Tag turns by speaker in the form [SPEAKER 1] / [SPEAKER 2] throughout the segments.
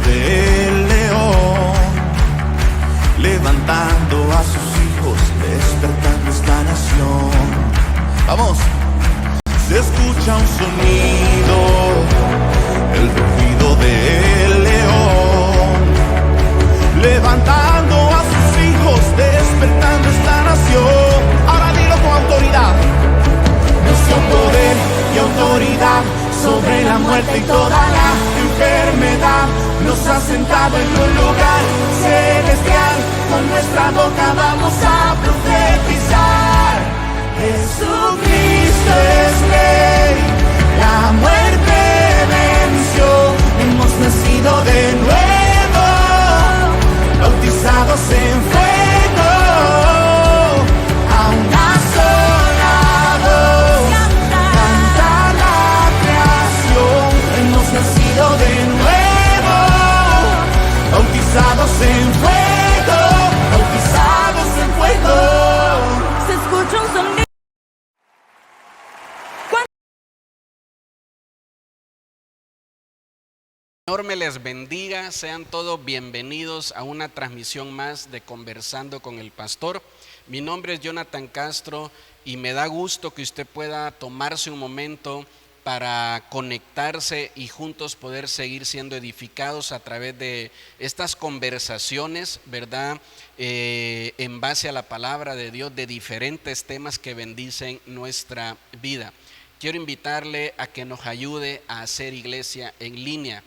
[SPEAKER 1] del león, levantando a sus hijos, despertando esta nación. Vamos, se escucha un sonido, el rugido del león, levantando a sus hijos, despertando esta nación. Ahora dilo con autoridad. Nos dio poder y autoridad sobre la muerte y toda la enfermedad. Nos ha sentado en un lugar celestial. Con nuestra boca vamos a profetizar. Jesucristo es Rey, la muerte venció. Hemos nacido de nuevo, bautizados en fuego, a una sola voz canta la creación. Hemos nacido de nuevo, bautizados en fuego, bautizados en fuego.
[SPEAKER 2] Se escucha un sonido.
[SPEAKER 3] Señor me les bendiga, sean todos bienvenidos a una transmisión más de Conversando con el Pastor. Mi nombre es Jonathan Castro y me da gusto que usted pueda tomarse un momento para conectarse y juntos poder seguir siendo edificados a través de estas conversaciones, ¿verdad? En base a la palabra de Dios, de diferentes temas que bendicen nuestra vida. Quiero invitarle a que nos ayude a hacer iglesia en línea.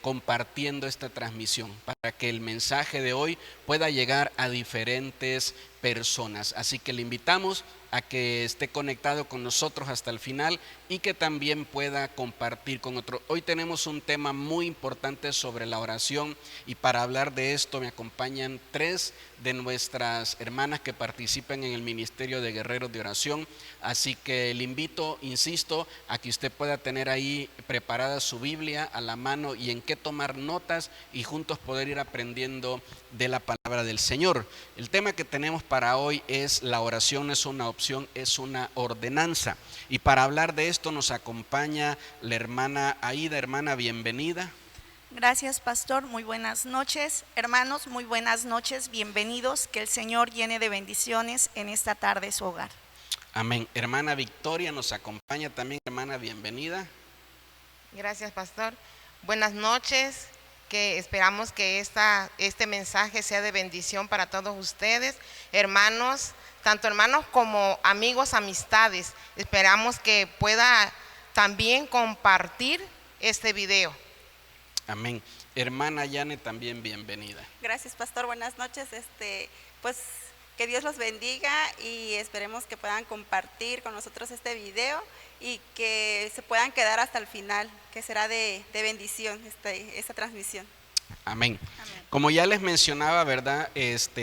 [SPEAKER 3] Compartiendo esta transmisión para que el mensaje de hoy pueda llegar a diferentes personas. Así que le invitamos a que esté conectado con nosotros hasta el final y que también pueda compartir con otros. Hoy tenemos un tema muy importante sobre la oración y para hablar de esto me acompañan 3 de nuestras hermanas que participan en el Ministerio de Guerreros de Oración. Así que le invito, insisto, a que usted pueda tener ahí preparada su Biblia a la mano y en qué tomar notas y juntos poder ir aprendiendo de la palabra del Señor. El tema que tenemos para hoy es: la oración no es una opción, es una ordenanza. Y para hablar de esto nos acompaña la hermana Aida. Hermana, bienvenida.
[SPEAKER 4] Gracias, pastor. Muy buenas noches, hermanos. Muy buenas noches, bienvenidos. Que el Señor llene de bendiciones en esta tarde su hogar.
[SPEAKER 3] Amén. Hermana Victoria nos acompaña también. Hermana, bienvenida.
[SPEAKER 5] Gracias, pastor. Buenas noches, que esperamos que este mensaje sea de bendición para todos ustedes, hermanos, tanto hermanos como amigos, amistades. Esperamos que pueda también compartir este video.
[SPEAKER 3] Amén. Hermana Yane, también bienvenida.
[SPEAKER 6] Gracias, pastor. Buenas noches. Pues que Dios los bendiga y esperemos que puedan compartir con nosotros este video y que se puedan quedar hasta el final, que será de bendición esta transmisión.
[SPEAKER 3] Amén. Amén. Como ya les mencionaba, ¿verdad?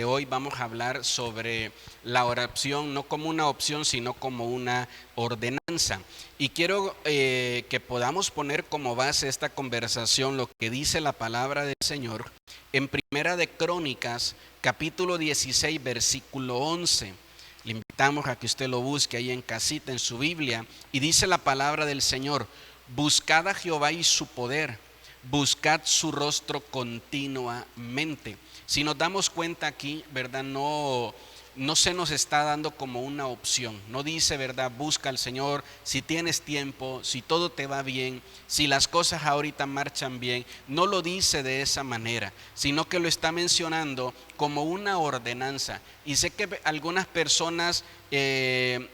[SPEAKER 3] Hoy vamos a hablar sobre la oración, no como una opción, sino como una ordenanza. Y quiero que podamos poner como base esta conversación lo que dice la palabra del Señor en Primera de Crónicas, capítulo 16, versículo 11. Le invitamos a que usted lo busque ahí en casita, en su Biblia. Y dice la palabra del Señor: buscad a Jehová y su poder, buscad su rostro continuamente. Si nos damos cuenta aquí, ¿verdad? No se nos está dando como una opción. No dice, ¿verdad? Busca al Señor si tienes tiempo, si todo te va bien, si las cosas ahorita marchan bien. No lo dice de esa manera, sino que lo está mencionando como una ordenanza. Y sé que algunas personas que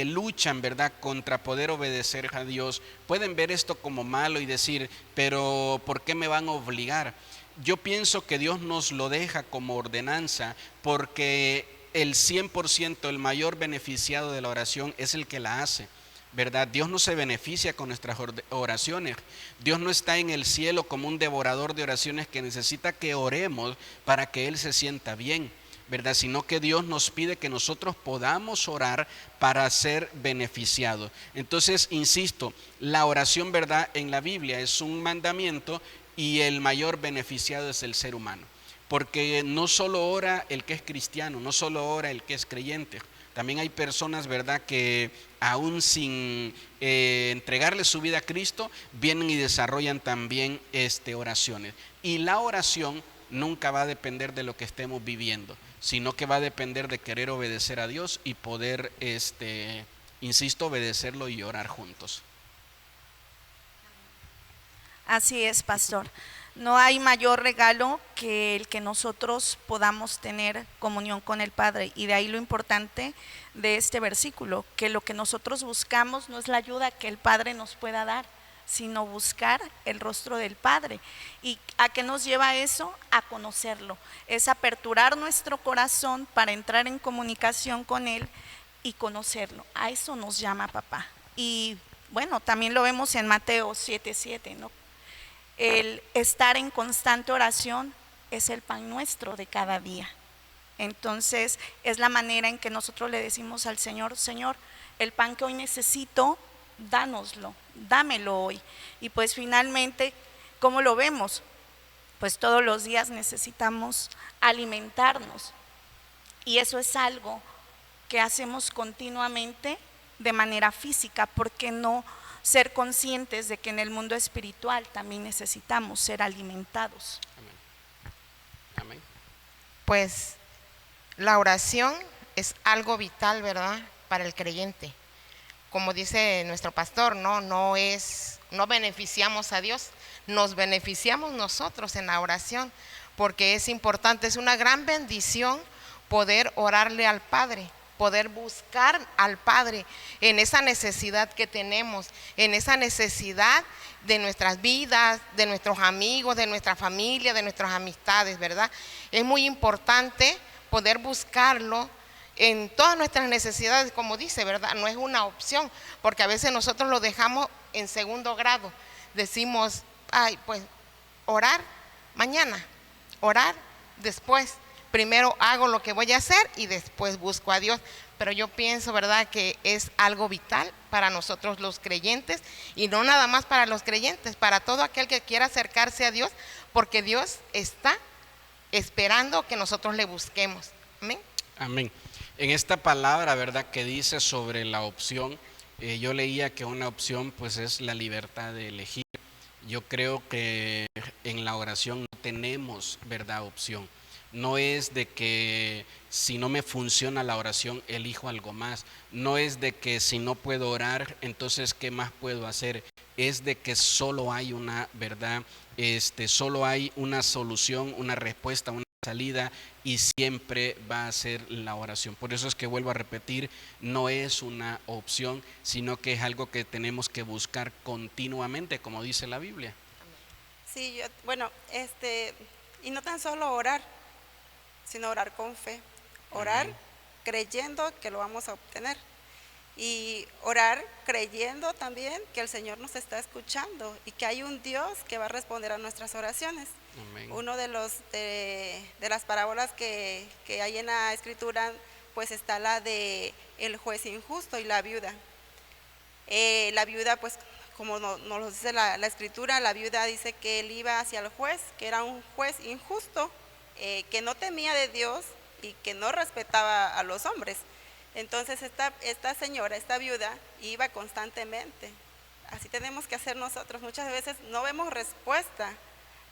[SPEAKER 3] luchan, ¿verdad?, contra poder obedecer a Dios, pueden ver esto como malo y decir, pero ¿por qué me van a obligar? Yo pienso que Dios nos lo deja como ordenanza porque el 100%, el mayor beneficiado de la oración es el que la hace, ¿verdad? Dios no se beneficia con nuestras oraciones. Dios no está en el cielo como un devorador de oraciones que necesita que oremos para que Él se sienta bien, ¿verdad? Sino que Dios nos pide que nosotros podamos orar para ser beneficiados. Entonces, insisto, la oración, ¿verdad?, en la Biblia es un mandamiento y el mayor beneficiado es el ser humano. Porque no solo ora el que es cristiano, no solo ora el que es creyente. También hay personas, ¿verdad?, que aún sin entregarle su vida a Cristo, vienen y desarrollan también oraciones. Y la oración nunca va a depender de lo que estemos viviendo, sino que va a depender de querer obedecer a Dios y poder, insisto, obedecerlo y orar juntos.
[SPEAKER 4] Así es, pastor. No hay mayor regalo que el que nosotros podamos tener comunión con el Padre, y de ahí lo importante de este versículo, que lo que nosotros buscamos no es la ayuda que el Padre nos pueda dar, sino buscar el rostro del Padre. ¿Y a qué nos lleva eso? A conocerlo, es aperturar nuestro corazón para entrar en comunicación con Él y conocerlo. A eso nos llama papá. Y bueno, también lo vemos en Mateo 7:7, ¿no? El estar en constante oración es el pan nuestro de cada día. Entonces es la manera en que nosotros le decimos al Señor: Señor, el pan que hoy necesito, dánoslo, dámelo hoy. Y pues finalmente, ¿cómo lo vemos? Pues todos los días necesitamos alimentarnos, y eso es algo que hacemos continuamente de manera física. ¿Por qué no ser conscientes de que en el mundo espiritual también necesitamos ser alimentados?
[SPEAKER 3] Amén. Amén.
[SPEAKER 5] Pues la oración es algo vital, ¿verdad?, para el creyente. Como dice nuestro pastor, no beneficiamos a Dios, nos beneficiamos nosotros en la oración, porque es importante, es una gran bendición poder orarle al Padre, poder buscar al Padre en esa necesidad que tenemos, en esa necesidad de nuestras vidas, de nuestros amigos, de nuestra familia, de nuestras amistades, ¿verdad? Es muy importante poder buscarlo en todas nuestras necesidades, como dice, ¿verdad? No es una opción, porque a veces nosotros lo dejamos en segundo grado. Decimos, ay, pues orar mañana, orar después. Primero hago lo que voy a hacer y después busco a Dios. Pero yo pienso, ¿verdad?, que es algo vital para nosotros los creyentes, y no nada más para los creyentes, para todo aquel que quiera acercarse a Dios, porque Dios está esperando que nosotros le busquemos. Amén.
[SPEAKER 3] Amén. En esta palabra, ¿verdad?, que dice sobre la opción, yo leía que una opción pues es la libertad de elegir. Yo creo que en la oración no tenemos, ¿verdad?, opción. No es de que si no me funciona la oración elijo algo más. No es de que si no puedo orar, entonces ¿qué más puedo hacer? Es de que solo hay una verdad, solo hay una solución, una respuesta, una salida, y siempre va a ser la oración. Por eso es que vuelvo a repetir, no es una opción, sino que es algo que tenemos que buscar continuamente, como dice la Biblia.
[SPEAKER 6] Sí, y no tan solo orar, sino orar con fe, orar creyendo que lo vamos a obtener, y orar creyendo también que el Señor nos está escuchando y que hay un Dios que va a responder a nuestras oraciones.
[SPEAKER 3] Amén.
[SPEAKER 6] Uno de las parábolas que hay en la Escritura, pues está la de el juez injusto y la viuda. La viuda, pues como nos lo dice la Escritura, la viuda dice que él iba hacia el juez, que era un juez injusto, que no temía de Dios y que no respetaba a los hombres. Entonces esta señora, esta viuda, iba constantemente. Así tenemos que hacer nosotros. Muchas veces no vemos respuesta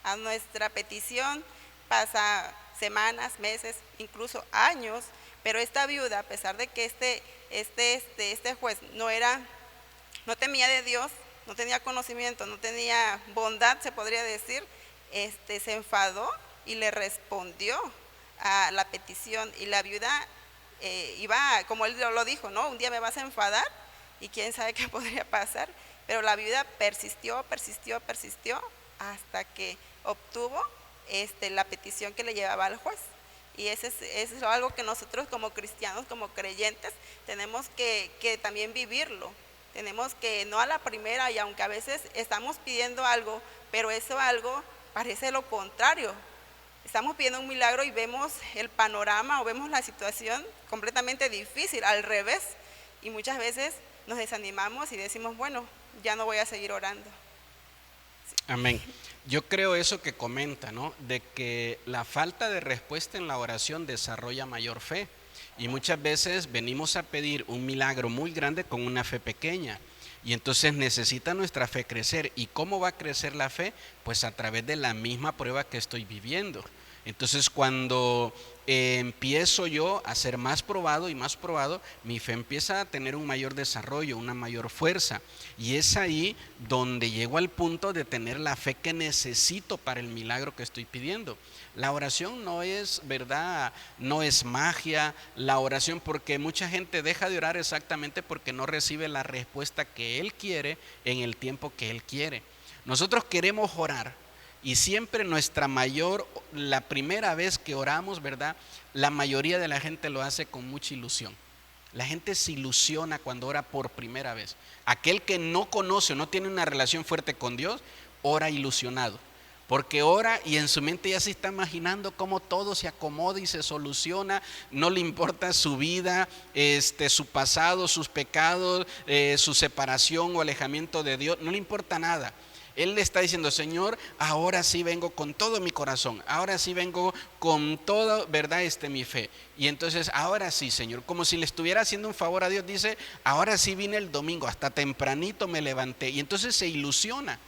[SPEAKER 6] a nuestra petición, pasa semanas, meses, incluso años, pero esta viuda, a pesar de que este juez no temía de Dios, no tenía conocimiento, no tenía bondad, se podría decir, se enfadó y le respondió a la petición. Y la viuda iba, como él lo dijo, ¿no? Un día me vas a enfadar y quién sabe qué podría pasar. Pero la viuda persistió hasta que obtuvo la petición que le llevaba al juez. Y eso es algo que nosotros como cristianos, como creyentes, tenemos que también vivirlo. Tenemos que, no a la primera, y aunque a veces estamos pidiendo algo, pero eso algo parece lo contrario. Estamos pidiendo un milagro y vemos el panorama o vemos la situación completamente difícil, al revés. Y muchas veces nos desanimamos y decimos, bueno, ya no voy a seguir orando. Sí.
[SPEAKER 3] Amén. Yo creo eso que comenta, ¿no? De que la falta de respuesta en la oración desarrolla mayor fe. Y muchas veces venimos a pedir un milagro muy grande con una fe pequeña. Y entonces necesita nuestra fe crecer. ¿Y cómo va a crecer la fe? Pues a través de la misma prueba que estoy viviendo. Entonces cuando empiezo yo a ser más probado y más probado, mi fe empieza a tener un mayor desarrollo, una mayor fuerza. Y es ahí donde llego al punto de tener la fe que necesito para el milagro que estoy pidiendo. La oración no es, ¿verdad? No es magia. La oración, porque mucha gente deja de orar exactamente porque no recibe la respuesta que él quiere en el tiempo que él quiere. Nosotros queremos orar. Y siempre la primera vez que oramos, ¿verdad? La mayoría de la gente lo hace con mucha ilusión. La gente se ilusiona cuando ora por primera vez. Aquel que no conoce o no tiene una relación fuerte con Dios, ora ilusionado. Porque ora y en su mente ya se está imaginando cómo todo se acomoda y se soluciona. No le importa su vida, su pasado, sus pecados, su separación o alejamiento de Dios. No le importa nada. Él le está diciendo: Señor, ahora sí vengo con todo mi corazón, ahora sí vengo con todo, ¿verdad? Mi fe. Y entonces, ahora sí, Señor, como si le estuviera haciendo un favor a Dios, dice: ahora sí vine el domingo, hasta tempranito me levanté. Y entonces se ilusiona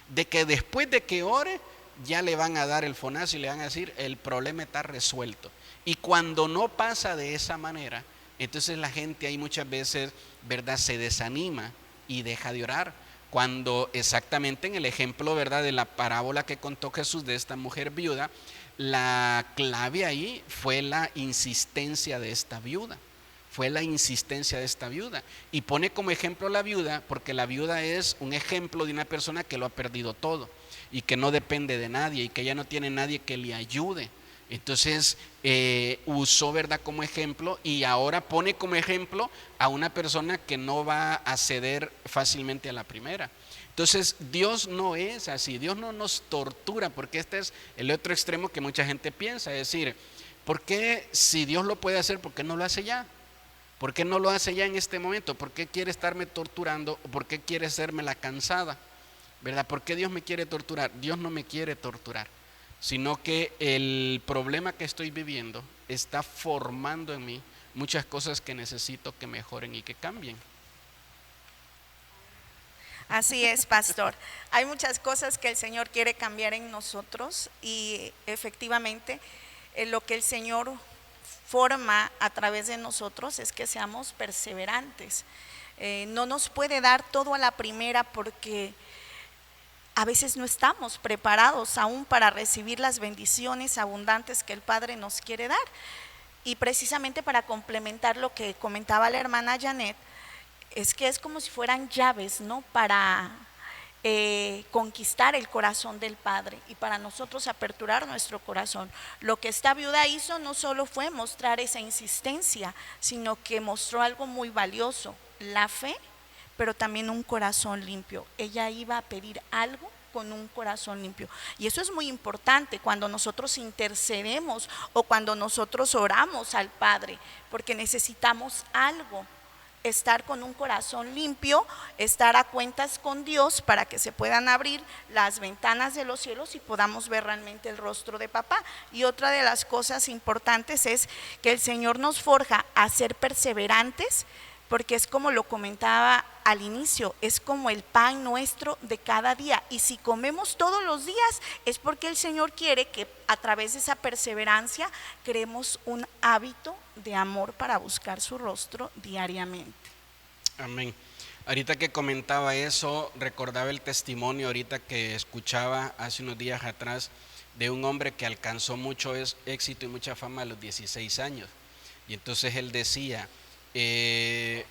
[SPEAKER 3] de que después de que ore, ya le van a dar el fonazo y le van a decir: el problema está resuelto. Y cuando no pasa de esa manera, entonces la gente ahí muchas veces, ¿verdad?, se desanima y deja de orar. Cuando exactamente en el ejemplo, ¿verdad?, de la parábola que contó Jesús de esta mujer viuda, la clave ahí fue la insistencia de esta viuda. Fue la insistencia de esta viuda. Y pone como ejemplo a la viuda porque la viuda es un ejemplo de una persona que lo ha perdido todo y que no depende de nadie y que ya no tiene nadie que le ayude. Entonces usó, ¿verdad?, como ejemplo, y ahora pone como ejemplo a una persona que no va a ceder fácilmente a la primera. Entonces Dios no es así, Dios no nos tortura, porque este es el otro extremo que mucha gente piensa, es decir, ¿por qué si Dios lo puede hacer, por qué no lo hace ya? ¿Por qué no lo hace ya en este momento? ¿Por qué quiere estarme torturando? ¿Por qué quiere hacerme la cansada? ¿Verdad? ¿Por qué Dios me quiere torturar? Dios no me quiere torturar, sino que el problema que estoy viviendo está formando en mí muchas cosas que necesito que mejoren y que cambien.
[SPEAKER 4] Así es, pastor. Hay muchas cosas que el Señor quiere cambiar en nosotros y efectivamente lo que el Señor forma a través de nosotros es que seamos perseverantes. No nos puede dar todo a la primera porque a veces no estamos preparados aún para recibir las bendiciones abundantes que el Padre nos quiere dar. Y precisamente para complementar lo que comentaba la hermana Janet, es que es como si fueran llaves, ¿no?, para conquistar el corazón del Padre y para nosotros aperturar nuestro corazón. Lo que esta viuda hizo no solo fue mostrar esa insistencia, sino que mostró algo muy valioso: la fe, pero también un corazón limpio. Ella iba a pedir algo con un corazón limpio. Y eso es muy importante cuando nosotros intercedemos o cuando nosotros oramos al Padre, porque necesitamos algo. Estar con un corazón limpio, estar a cuentas con Dios para que se puedan abrir las ventanas de los cielos y podamos ver realmente el rostro de papá. Y otra de las cosas importantes es que el Señor nos forja a ser perseverantes, porque es como lo comentaba al inicio, es como el pan nuestro de cada día. Y si comemos todos los días es porque el Señor quiere que a través de esa perseverancia creemos un hábito de amor para buscar su rostro diariamente.
[SPEAKER 3] Amén. Ahorita que comentaba eso, recordaba el testimonio ahorita que escuchaba hace unos días atrás de un hombre que alcanzó mucho éxito y mucha fama a los 16 años. Y entonces él decía: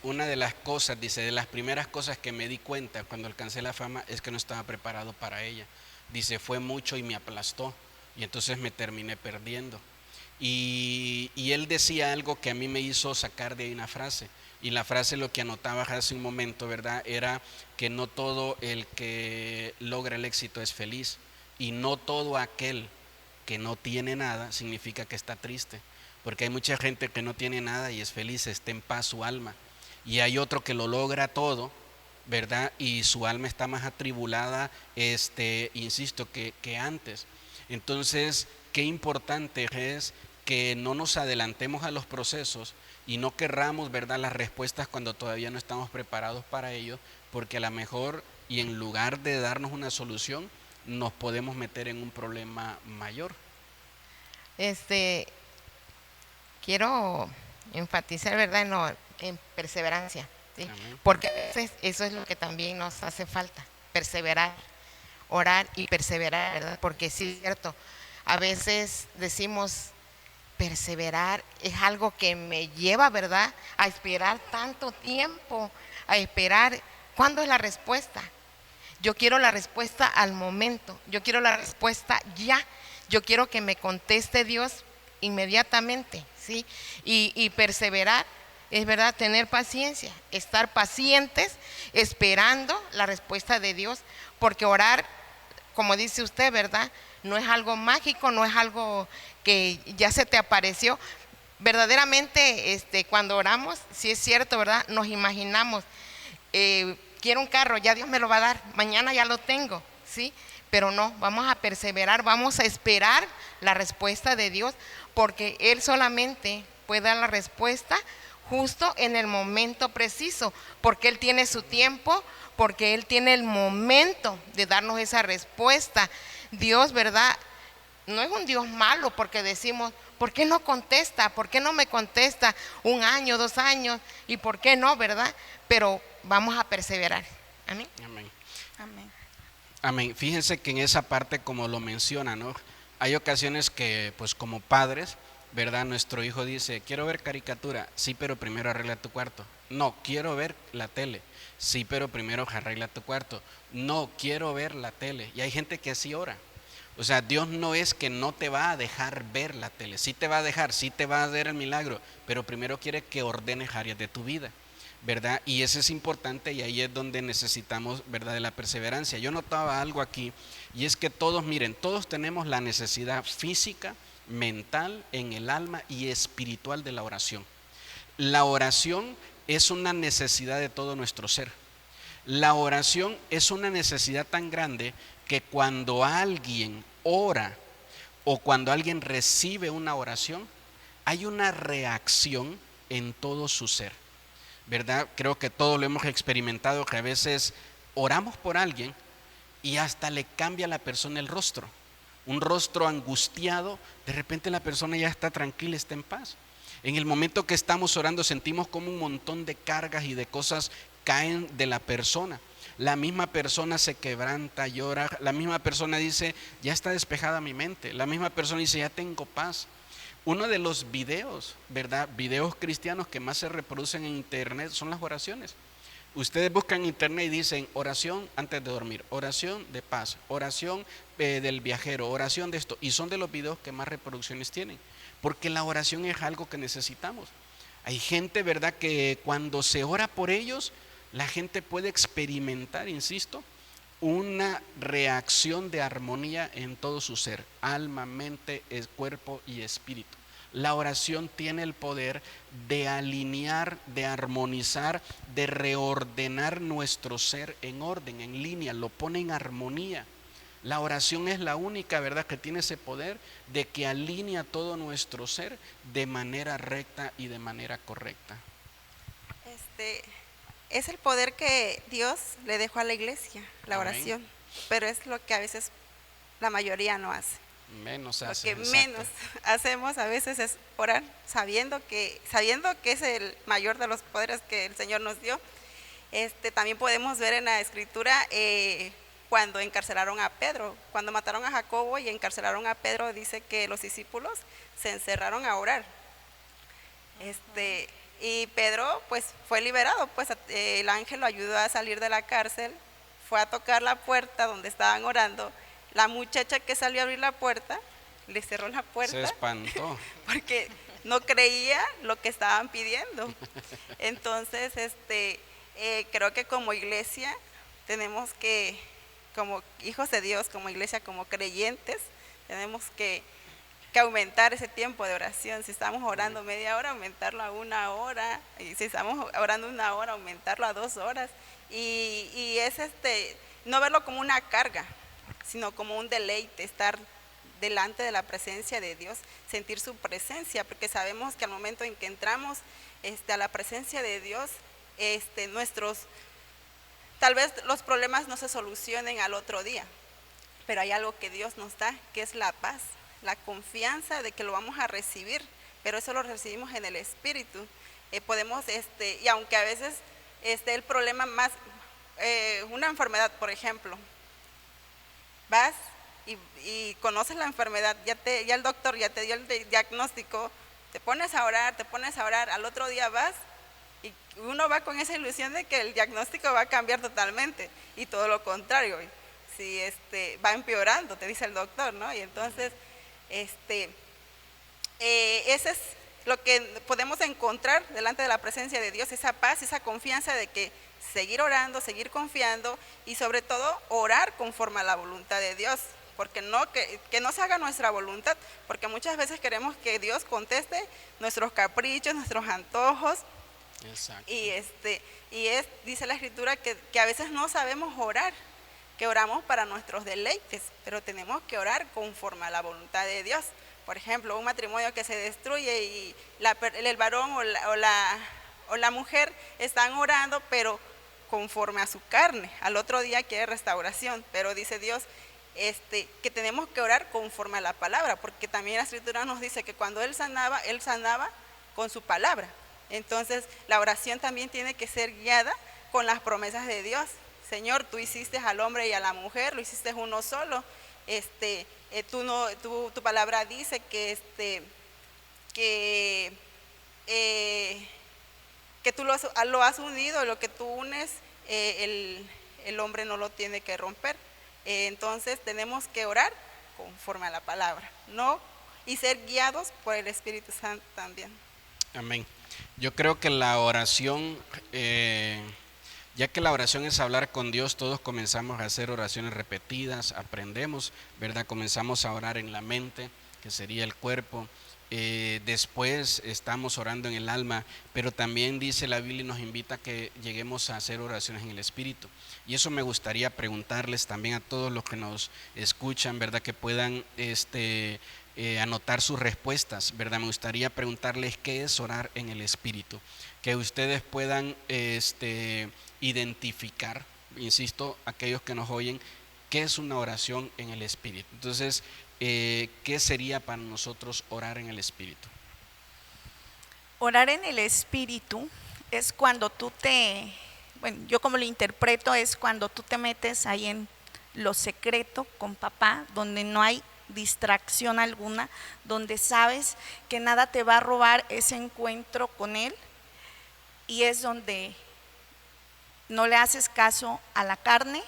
[SPEAKER 3] una de las cosas, dice, de las primeras cosas que me di cuenta cuando alcancé la fama es que no estaba preparado para ella. Dice: fue mucho y me aplastó y entonces me terminé perdiendo. Y él decía algo que a mí me hizo sacar de ahí una frase, y la frase, lo que anotaba hace un momento, ¿verdad?, era que no todo el que logra el éxito es feliz, y no todo aquel que no tiene nada significa que está triste. Porque hay mucha gente que no tiene nada y es feliz, está en paz su alma. Y hay otro que lo logra todo, ¿verdad?, y su alma está más atribulada, insisto, que antes. Entonces, qué importante es que no nos adelantemos a los procesos y no querramos, ¿verdad?, las respuestas cuando todavía no estamos preparados para ello, porque a lo mejor y en lugar de darnos una solución, nos podemos meter en un problema mayor.
[SPEAKER 5] Quiero enfatizar, ¿verdad?, en perseverancia, ¿sí?
[SPEAKER 3] Amén.
[SPEAKER 5] Porque a veces eso es lo que también nos hace falta, perseverar, orar y perseverar, ¿verdad? Porque sí es cierto, a veces decimos, perseverar es algo que me lleva, ¿verdad?, a esperar tanto tiempo, a esperar, ¿cuándo es la respuesta? Yo quiero la respuesta al momento, yo quiero la respuesta ya, yo quiero que me conteste Dios inmediatamente, ¿sí? Y perseverar es, ¿verdad?, tener paciencia, estar pacientes, esperando la respuesta de Dios, porque orar, como dice usted, ¿verdad?, no es algo mágico, no es algo que ya se te apareció. Verdaderamente, cuando oramos, sí es cierto, ¿verdad?, nos imaginamos, quiero un carro, ya Dios me lo va a dar, mañana ya lo tengo, ¿sí? Pero no, vamos a perseverar, vamos a esperar la respuesta de Dios, porque Él solamente puede dar la respuesta justo en el momento preciso, porque Él tiene su tiempo, porque Él tiene el momento de darnos esa respuesta. Dios, ¿verdad?, no es un Dios malo, porque decimos, ¿por qué no contesta? ¿Por qué no me contesta 1 año, 2 años? ¿Y por qué no, verdad? Pero vamos a perseverar. Amén.
[SPEAKER 3] Amén.
[SPEAKER 4] Amén.
[SPEAKER 3] Amén. Fíjense que en esa parte, como lo menciona, ¿no?, hay ocasiones que, pues como padres, ¿verdad?, nuestro hijo dice, quiero ver caricatura. Sí, pero primero arregla tu cuarto. No, quiero ver la tele. Sí, pero primero arregla tu cuarto. No, quiero ver la tele. Y hay gente que así ora. O sea, Dios no es que no te va a dejar ver la tele. Sí te va a dejar, sí te va a dar el milagro, pero primero quiere que ordenes áreas de tu vida, ¿verdad? Y eso es importante, y ahí es donde necesitamos, ¿verdad?, de la perseverancia. Yo notaba algo aquí, y es que todos, miren, todos tenemos la necesidad física, mental, en el alma y espiritual de la oración. La oración es una necesidad de todo nuestro ser. La oración es una necesidad tan grande que cuando alguien ora o cuando alguien recibe una oración, hay una reacción en todo su ser, ¿verdad? Creo que todos lo hemos experimentado, que a veces oramos por alguien y hasta le cambia a la persona el rostro. Un rostro angustiado, de repente la persona ya está tranquila, está en paz. En el momento que estamos orando sentimos como un montón de cargas y de cosas caen de la persona. La misma persona se quebranta, llora, la misma persona dice, ya está despejada mi mente, la misma persona dice, ya tengo paz. Uno de los videos, ¿verdad?, videos cristianos que más se reproducen en internet son las oraciones. Ustedes buscan en internet y dicen oración antes de dormir, oración de paz, oración del viajero, oración de esto, y son de los videos que más reproducciones tienen, porque la oración es algo que necesitamos. Hay gente, ¿verdad?, que cuando se ora por ellos, la gente puede experimentar, insisto, una reacción de armonía en todo su ser, alma, mente, cuerpo y espíritu. La oración tiene el poder de alinear, de armonizar, de reordenar nuestro ser en orden, en línea, lo pone en armonía. La oración es la única, ¿verdad?, que tiene ese poder de que alinea todo nuestro ser de manera recta y de manera correcta.
[SPEAKER 6] Es el poder que Dios le dejó a la iglesia, la
[SPEAKER 3] Amén.
[SPEAKER 6] oración, pero es lo que a veces la mayoría no hace.
[SPEAKER 3] Menos
[SPEAKER 6] Lo
[SPEAKER 3] hace,
[SPEAKER 6] que
[SPEAKER 3] exacto.
[SPEAKER 6] menos hacemos a veces es orar sabiendo que es el mayor de los poderes que el Señor nos dio. También podemos ver en la escritura cuando encarcelaron a Pedro, cuando mataron a Jacobo y encarcelaron a Pedro, dice que los discípulos se encerraron a orar. Y Pedro pues fue liberado, pues el ángel lo ayudó a salir de la cárcel, fue a tocar la puerta donde estaban orando. La muchacha que salió a abrir la puerta, le cerró la puerta.
[SPEAKER 3] Se espantó.
[SPEAKER 6] Porque no creía lo que estaban pidiendo. Entonces, creo que como iglesia tenemos que, como hijos de Dios, como iglesia, como creyentes, tenemos que aumentar ese tiempo de oración. Si estamos orando media hora, aumentarlo a 1 hora. Y si estamos orando 1 hora, aumentarlo a 2 horas. Y es no verlo como una carga, sino como un deleite, estar delante de la presencia de Dios, sentir su presencia, porque sabemos que al momento en que entramos a la presencia de Dios, tal vez los problemas no se solucionen al otro día, pero hay algo que Dios nos da, que es la paz, la confianza de que lo vamos a recibir, pero eso lo recibimos en el Espíritu. Podemos, y aunque a veces el problema más, una enfermedad, por ejemplo, vas y conoces la enfermedad, ya el doctor ya te dio el diagnóstico, te pones a orar, al otro día vas y uno va con esa ilusión de que el diagnóstico va a cambiar totalmente, y todo lo contrario, si va empeorando, te dice el doctor, ¿no? Y entonces, ese es lo que podemos encontrar delante de la presencia de Dios, esa paz, esa confianza de que seguir orando, seguir confiando, y sobre todo orar conforme a la voluntad de Dios, porque que no se haga nuestra voluntad, porque muchas veces queremos que Dios conteste nuestros caprichos, nuestros antojos. Exacto. Dice la Escritura que a veces no sabemos orar, que oramos para nuestros deleites, pero tenemos que orar conforme a la voluntad de Dios. Por ejemplo, un matrimonio que se destruye y el varón o la mujer están orando, pero conforme a su carne. Al otro día quiere restauración, pero dice Dios que tenemos que orar conforme a la palabra, porque también la Escritura nos dice que cuando Él sanaba con su palabra. Entonces, la oración también tiene que ser guiada con las promesas de Dios. Señor, tú hiciste al hombre y a la mujer, lo hiciste uno solo. Tu palabra dice que tú lo has unido, lo que tú unes, el hombre no lo tiene que romper. Entonces tenemos que orar conforme a la palabra, ¿no? Y ser guiados por el Espíritu Santo también.
[SPEAKER 3] Amén. Yo creo que la oración, ya que la oración es hablar con Dios, todos comenzamos a hacer oraciones repetidas, aprendemos, ¿verdad? Comenzamos a orar en la mente, que sería el cuerpo. Después estamos orando en el alma, pero también dice la Biblia y nos invita a que lleguemos a hacer oraciones en el Espíritu. Y eso me gustaría preguntarles también a todos los que nos escuchan, ¿verdad? Que puedan anotar sus respuestas, ¿verdad? Me gustaría preguntarles qué es orar en el Espíritu, que ustedes puedan identificar, insisto, aquellos que nos oyen, qué es una oración en el Espíritu. Entonces, ¿qué sería para nosotros orar en el Espíritu?
[SPEAKER 4] Orar en el Espíritu es cuando yo como lo interpreto, es cuando tú te metes ahí en lo secreto con papá, donde no hay distracción alguna, donde sabes que nada te va a robar ese encuentro con Él, y es donde no le haces caso a la carne,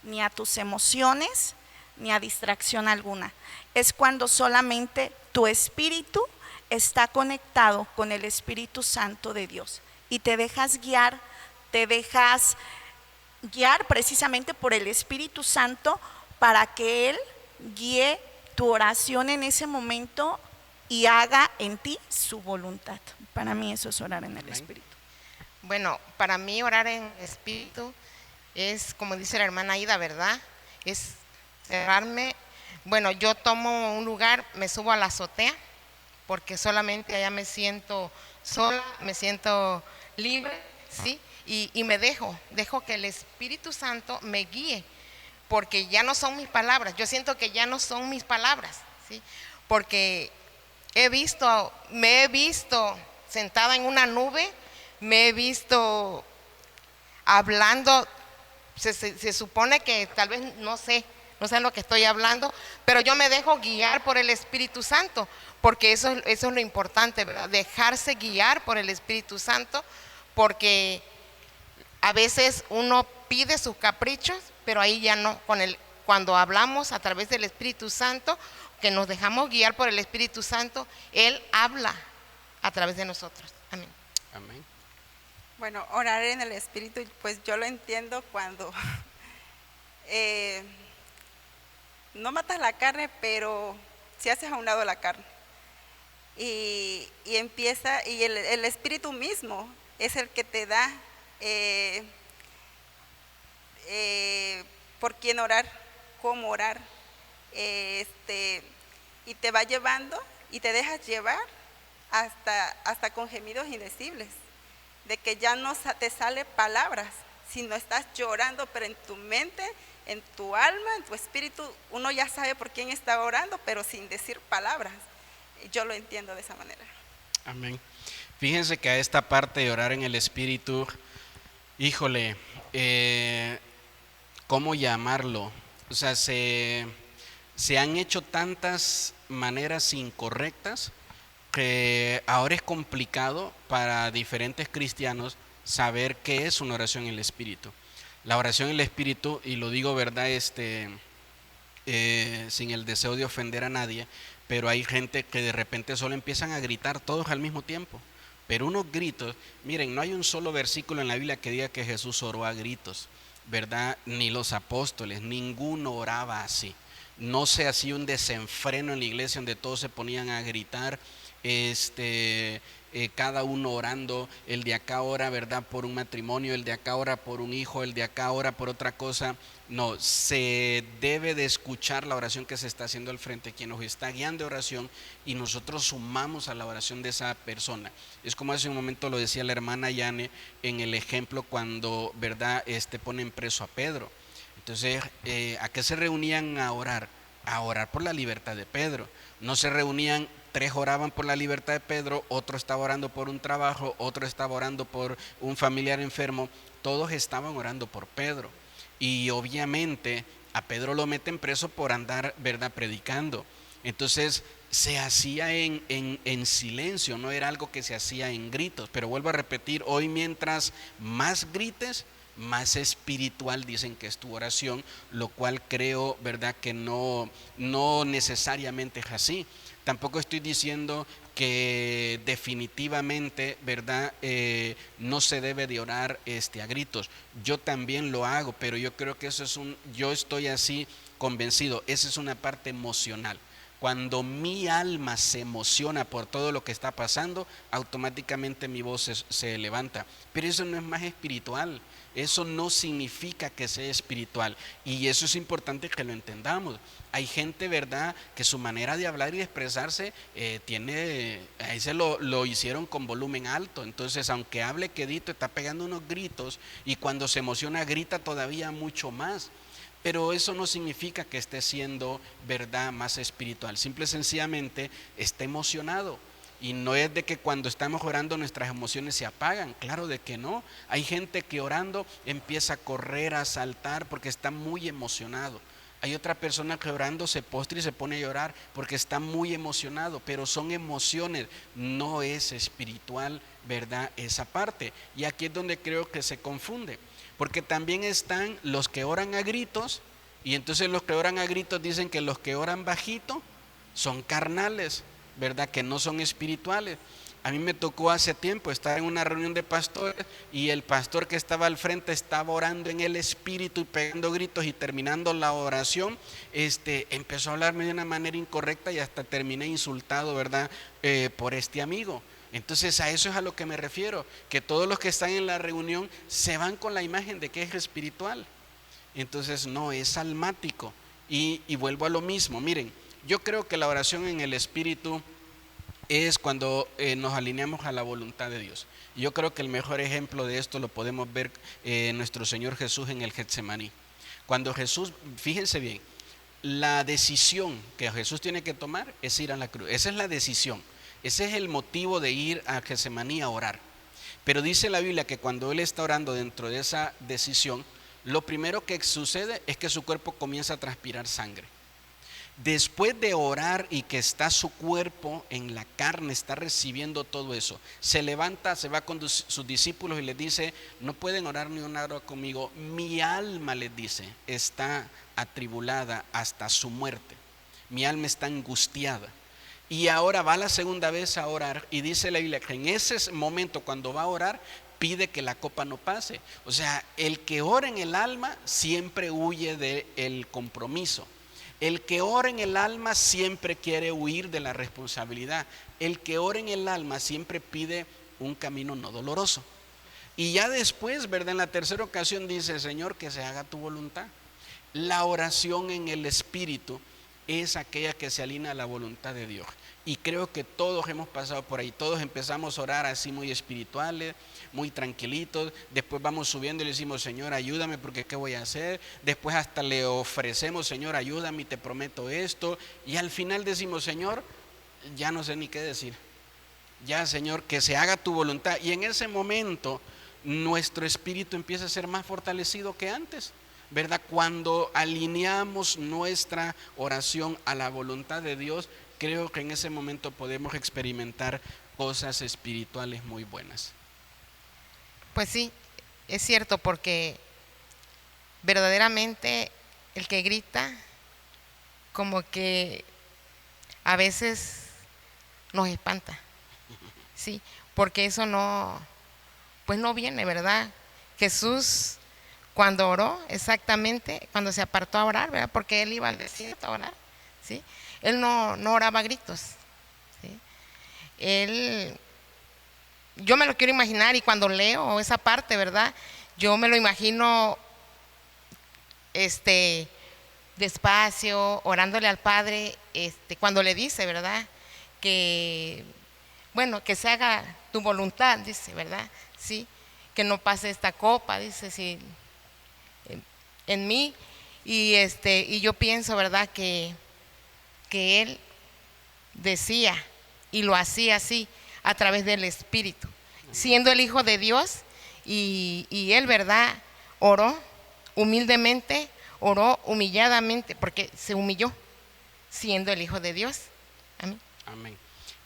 [SPEAKER 4] ni a tus emociones, ni a distracción alguna. Es cuando solamente tu espíritu está conectado con el Espíritu Santo de Dios y te dejas guiar precisamente por el Espíritu Santo, para que Él guíe tu oración en ese momento y haga en ti su voluntad. Para mí eso es orar en el Espíritu.
[SPEAKER 5] Bueno, para mí orar en el Espíritu es, como dice la hermana Aida, ¿verdad? Es cerrarme. Bueno, yo tomo un lugar, me subo a la azotea, porque solamente allá me siento sola, me siento libre, ¿sí? Y me dejo que el Espíritu Santo me guíe, porque ya no son mis palabras. Yo siento que ya no son mis palabras, ¿sí? Porque me he visto sentada en una nube, me he visto hablando, se supone que tal vez no sé lo que estoy hablando, pero yo me dejo guiar por el Espíritu Santo, porque eso es lo importante, ¿verdad? Dejarse guiar por el Espíritu Santo, porque a veces uno pide sus caprichos, pero ahí ya no, cuando hablamos a través del Espíritu Santo, que nos dejamos guiar por el Espíritu Santo, Él habla a través de nosotros. Amén.
[SPEAKER 3] Amén.
[SPEAKER 6] Bueno, orar en el Espíritu, pues yo lo entiendo cuando no matas la carne, pero si haces a un lado la carne. Y empieza, y el Espíritu mismo es el que te da por quién orar, cómo orar, y te va llevando y te dejas llevar hasta con gemidos indecibles, de que ya no te sale palabras, sino estás llorando, pero en tu mente, en tu alma, en tu espíritu, uno ya sabe por quién está orando, pero sin decir palabras. Yo lo entiendo de esa manera.
[SPEAKER 3] Amén. Fíjense que a esta parte de orar en el espíritu, híjole, ¿cómo llamarlo? O sea, se han hecho tantas maneras incorrectas que ahora es complicado para diferentes cristianos saber qué es una oración en el espíritu. La oración en el espíritu, y lo digo verdad, sin el deseo de ofender a nadie, pero hay gente que de repente solo empiezan a gritar todos al mismo tiempo. Pero unos gritos, miren, no hay un solo versículo en la Biblia que diga que Jesús oró a gritos, ¿verdad? Ni los apóstoles, ninguno oraba así. No se hacía un desenfreno en la iglesia donde todos se ponían a gritar, cada uno orando, el de acá ora, ¿verdad?, por un matrimonio, el de acá ora por un hijo, el de acá ora por otra cosa. No, se debe de escuchar la oración que se está haciendo al frente, quien nos está guiando de oración, y nosotros sumamos a la oración de esa persona. Es como hace un momento lo decía la hermana Yane en el ejemplo cuando, ¿verdad?, ponen preso a Pedro. Entonces, ¿a qué se reunían a orar? A orar por la libertad de Pedro. No se reunían, 3 oraban por la libertad de Pedro, otro estaba orando por un trabajo, otro estaba orando por un familiar enfermo, todos estaban orando por Pedro. Y obviamente a Pedro lo meten preso por andar, ¿verdad?, predicando. Entonces se hacía en silencio, no era algo que se hacía en gritos. Pero vuelvo a repetir, hoy mientras más grites, más espiritual dicen que es tu oración, lo cual creo, ¿verdad?, que no necesariamente es así. Tampoco estoy diciendo que definitivamente, ¿verdad?, no se debe de orar a gritos. Yo también lo hago, pero yo creo que eso yo estoy así convencido, esa es una parte emocional. Cuando mi alma se emociona por todo lo que está pasando, automáticamente mi voz se levanta. Pero eso no es más espiritual, eso no significa que sea espiritual. Y eso es importante que lo entendamos. Hay gente, ¿verdad?, que su manera de hablar y de expresarse ahí se lo hicieron con volumen alto. Entonces, aunque hable quedito, está pegando unos gritos, y cuando se emociona grita todavía mucho más. Pero eso no significa que esté siendo, ¿verdad?, más espiritual. Simple y sencillamente está emocionado. Y no es de que cuando estamos orando nuestras emociones se apagan, claro de que no. Hay gente que orando empieza a correr, a saltar porque está muy emocionado. Hay otra persona que orando se postra y se pone a llorar porque está muy emocionado, pero son emociones, no es espiritual, ¿verdad?, esa parte. Y aquí es donde creo que se confunde. Porque también están los que oran a gritos, y entonces los que oran a gritos dicen que los que oran bajito son carnales, ¿verdad?, que no son espirituales. A mí me tocó hace tiempo estar en una reunión de pastores, y el pastor que estaba al frente estaba orando en el espíritu y pegando gritos, y terminando la oración empezó a hablarme de una manera incorrecta y hasta terminé insultado, ¿verdad?, por este amigo. Entonces a eso es a lo que me refiero, que todos los que están en la reunión se van con la imagen de que es espiritual. Entonces no, es almático. Y vuelvo a lo mismo, miren, yo creo que la oración en el espíritu es cuando nos alineamos a la voluntad de Dios. Yo creo que el mejor ejemplo de esto lo podemos ver en nuestro Señor Jesús en el Getsemaní. Cuando Jesús, fíjense bien, la decisión que Jesús tiene que tomar es ir a la cruz. Esa es la decisión. Ese es el motivo de ir a Getsemaní a orar. Pero dice la Biblia que cuando Él está orando dentro de esa decisión, lo primero que sucede es que su cuerpo comienza a transpirar sangre. Después de orar y que está su cuerpo en la carne, está recibiendo todo eso, se levanta, se va con sus discípulos y les dice: no pueden orar ni una hora conmigo, mi alma, les dice, está atribulada hasta su muerte, mi alma está angustiada. Y ahora va la segunda vez a orar, y dice la Biblia que en ese momento, cuando va a orar, pide que la copa no pase. O sea, el que ora en el alma siempre huye del compromiso. El que ora en el alma siempre quiere huir de la responsabilidad. El que ora en el alma siempre pide un camino no doloroso. Y ya después, ¿verdad?, en la tercera ocasión dice: Señor, que se haga tu voluntad. La oración en el espíritu es aquella que se alinea a la voluntad de Dios. Y creo que todos hemos pasado por ahí, todos empezamos a orar así muy espirituales, muy tranquilitos, después vamos subiendo y le decimos, Señor, ayúdame porque ¿qué voy a hacer? Después hasta le ofrecemos, Señor, ayúdame y te prometo esto, y al final decimos, Señor, ya no sé ni qué decir, ya, Señor, que se haga tu voluntad. Y en ese momento nuestro espíritu empieza a ser más fortalecido que antes, ¿verdad? Cuando alineamos nuestra oración a la voluntad de Dios, creo que en ese momento podemos experimentar cosas espirituales muy buenas.
[SPEAKER 5] Pues sí, es cierto, porque verdaderamente el que grita como que a veces nos espanta, sí, porque eso no, pues no viene, ¿verdad? Jesús cuando oró, exactamente, cuando se apartó a orar, ¿verdad? Porque él iba al desierto a orar, ¿sí? Él no oraba a gritos, ¿sí? Yo me lo quiero imaginar, y cuando leo esa parte, ¿verdad? Yo me lo imagino despacio, orándole al Padre, cuando le dice, ¿verdad? Que, bueno, que se haga tu voluntad, dice, ¿verdad? Sí, que no pase esta copa, dice, sí, en mí. Y yo pienso, ¿verdad? Que él decía y lo hacía así a través del Espíritu, siendo el Hijo de Dios, y él, ¿verdad? Oró humildemente, oró humilladamente, porque se humilló siendo el Hijo de Dios. Amén.
[SPEAKER 3] Amén.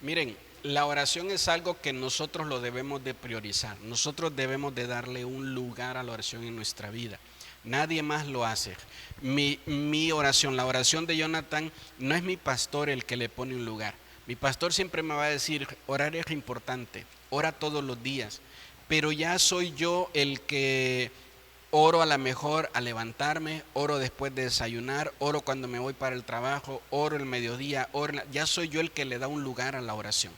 [SPEAKER 3] Miren, la oración es algo que nosotros lo debemos de priorizar. Nosotros debemos de darle un lugar a la oración en nuestra vida. Nadie más lo hace. Mi oración, la oración de Jonathan, no es mi pastor el que le pone un lugar. Mi pastor siempre me va a decir, orar es importante, ora todos los días. Pero ya soy yo el que oro a la mejor al levantarme, oro después de desayunar, oro cuando me voy para el trabajo, oro el mediodía, ya soy yo el que le da un lugar a la oración.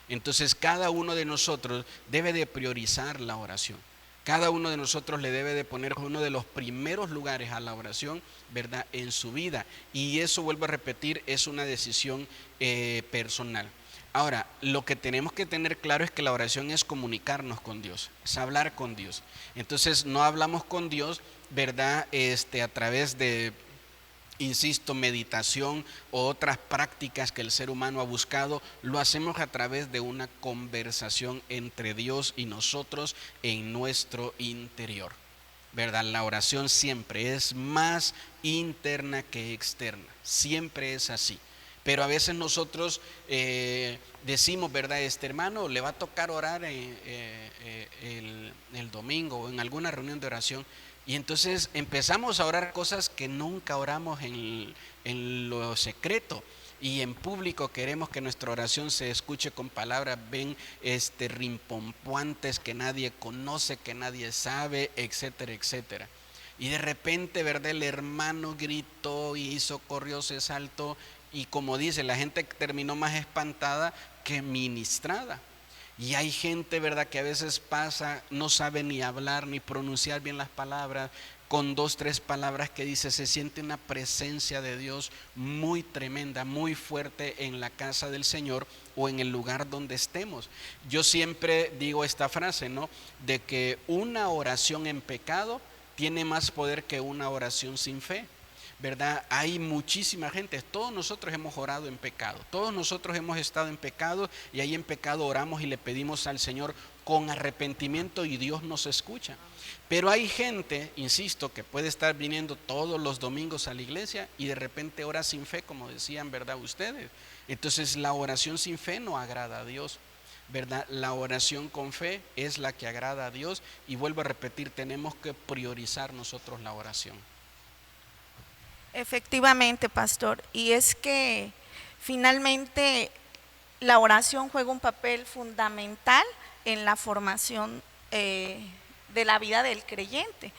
[SPEAKER 3] Entonces cada uno de nosotros debe de priorizar la oración. Cada uno de nosotros le debe de poner uno de los primeros lugares a la oración, ¿verdad?, en su vida. Y eso, vuelvo a repetir, es una decisión personal. Ahora, lo que tenemos que tener claro es que la oración es comunicarnos con Dios, es hablar con Dios. Entonces no hablamos con Dios, ¿verdad?, a través de, insisto, meditación o otras prácticas que el ser humano ha buscado. Lo hacemos a través de una conversación entre Dios y nosotros en nuestro interior, ¿verdad? La oración siempre es más interna que externa, siempre es así. Pero a veces nosotros decimos, ¿verdad? Hermano, le va a tocar orar el domingo o en alguna reunión de oración. Y entonces empezamos a orar cosas que nunca oramos en lo secreto. Y en público queremos que nuestra oración se escuche con palabras rimpompuantes que nadie conoce, que nadie sabe, etcétera, etcétera. Y de repente, ¿verdad? El hermano gritó, hizo, corrió, se saltó. Y como dice, la gente terminó más espantada que ministrada. Y hay gente, ¿verdad?, que a veces pasa, no sabe ni hablar ni pronunciar bien las palabras, con 2, 3 palabras que dice, se siente una presencia de Dios muy tremenda, muy fuerte en la casa del Señor o en el lugar donde estemos. Yo siempre digo esta frase, ¿no?, de que una oración en pecado tiene más poder que una oración sin fe, ¿verdad? Hay muchísima gente, todos nosotros hemos orado en pecado, todos nosotros hemos estado en pecado, y ahí en pecado oramos y le pedimos al Señor con arrepentimiento y Dios nos escucha. Pero hay gente, insisto, que puede estar viniendo todos los domingos a la iglesia y de repente ora sin fe, como decían, ¿verdad?, ustedes. Entonces la oración sin fe no agrada a Dios, ¿verdad? La oración con fe es la que agrada a Dios, y vuelvo a repetir, tenemos que priorizar nosotros la oración.
[SPEAKER 4] Efectivamente, pastor, y es que finalmente la oración juega un papel fundamental en la formación de la vida del creyente.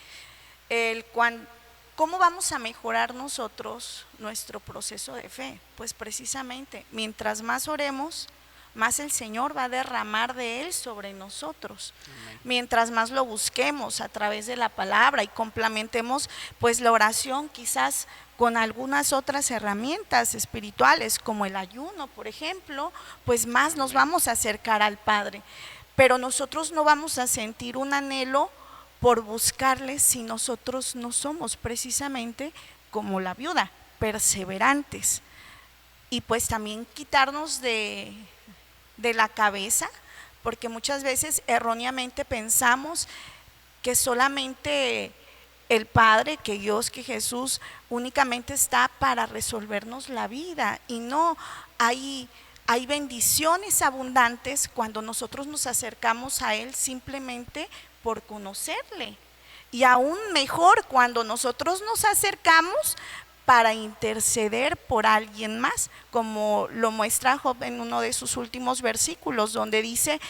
[SPEAKER 4] ¿Cómo vamos a mejorar nosotros nuestro proceso de fe? Pues precisamente, mientras más oremos, más el Señor va a derramar de Él sobre nosotros. Mientras más lo busquemos a través de la palabra y complementemos pues la oración quizás con algunas otras herramientas espirituales como el ayuno, por ejemplo, pues más nos vamos a acercar al Padre. Pero nosotros no vamos a sentir un anhelo por buscarle si nosotros no somos precisamente como la viuda, perseverantes. Y pues también quitarnos de la cabeza, porque muchas veces erróneamente pensamos que solamente el Padre, que Dios, que Jesús únicamente está para resolvernos la vida, y no, hay bendiciones abundantes cuando nosotros nos acercamos a Él simplemente por conocerle, y aún mejor cuando nosotros nos acercamos para interceder por alguien más, como lo muestra Job en uno de sus últimos versículos, donde dice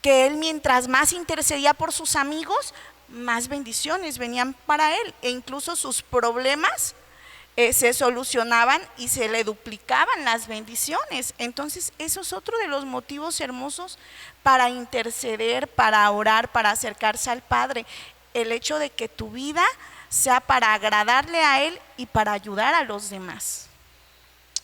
[SPEAKER 4] que él, mientras más intercedía por sus amigos, más bendiciones venían para él, e incluso sus problemas se solucionaban y se le duplicaban las bendiciones. Entonces eso es otro de los motivos hermosos para interceder, para orar, para acercarse al Padre, el hecho de que tu vida sea para agradarle a Él y para ayudar a los demás.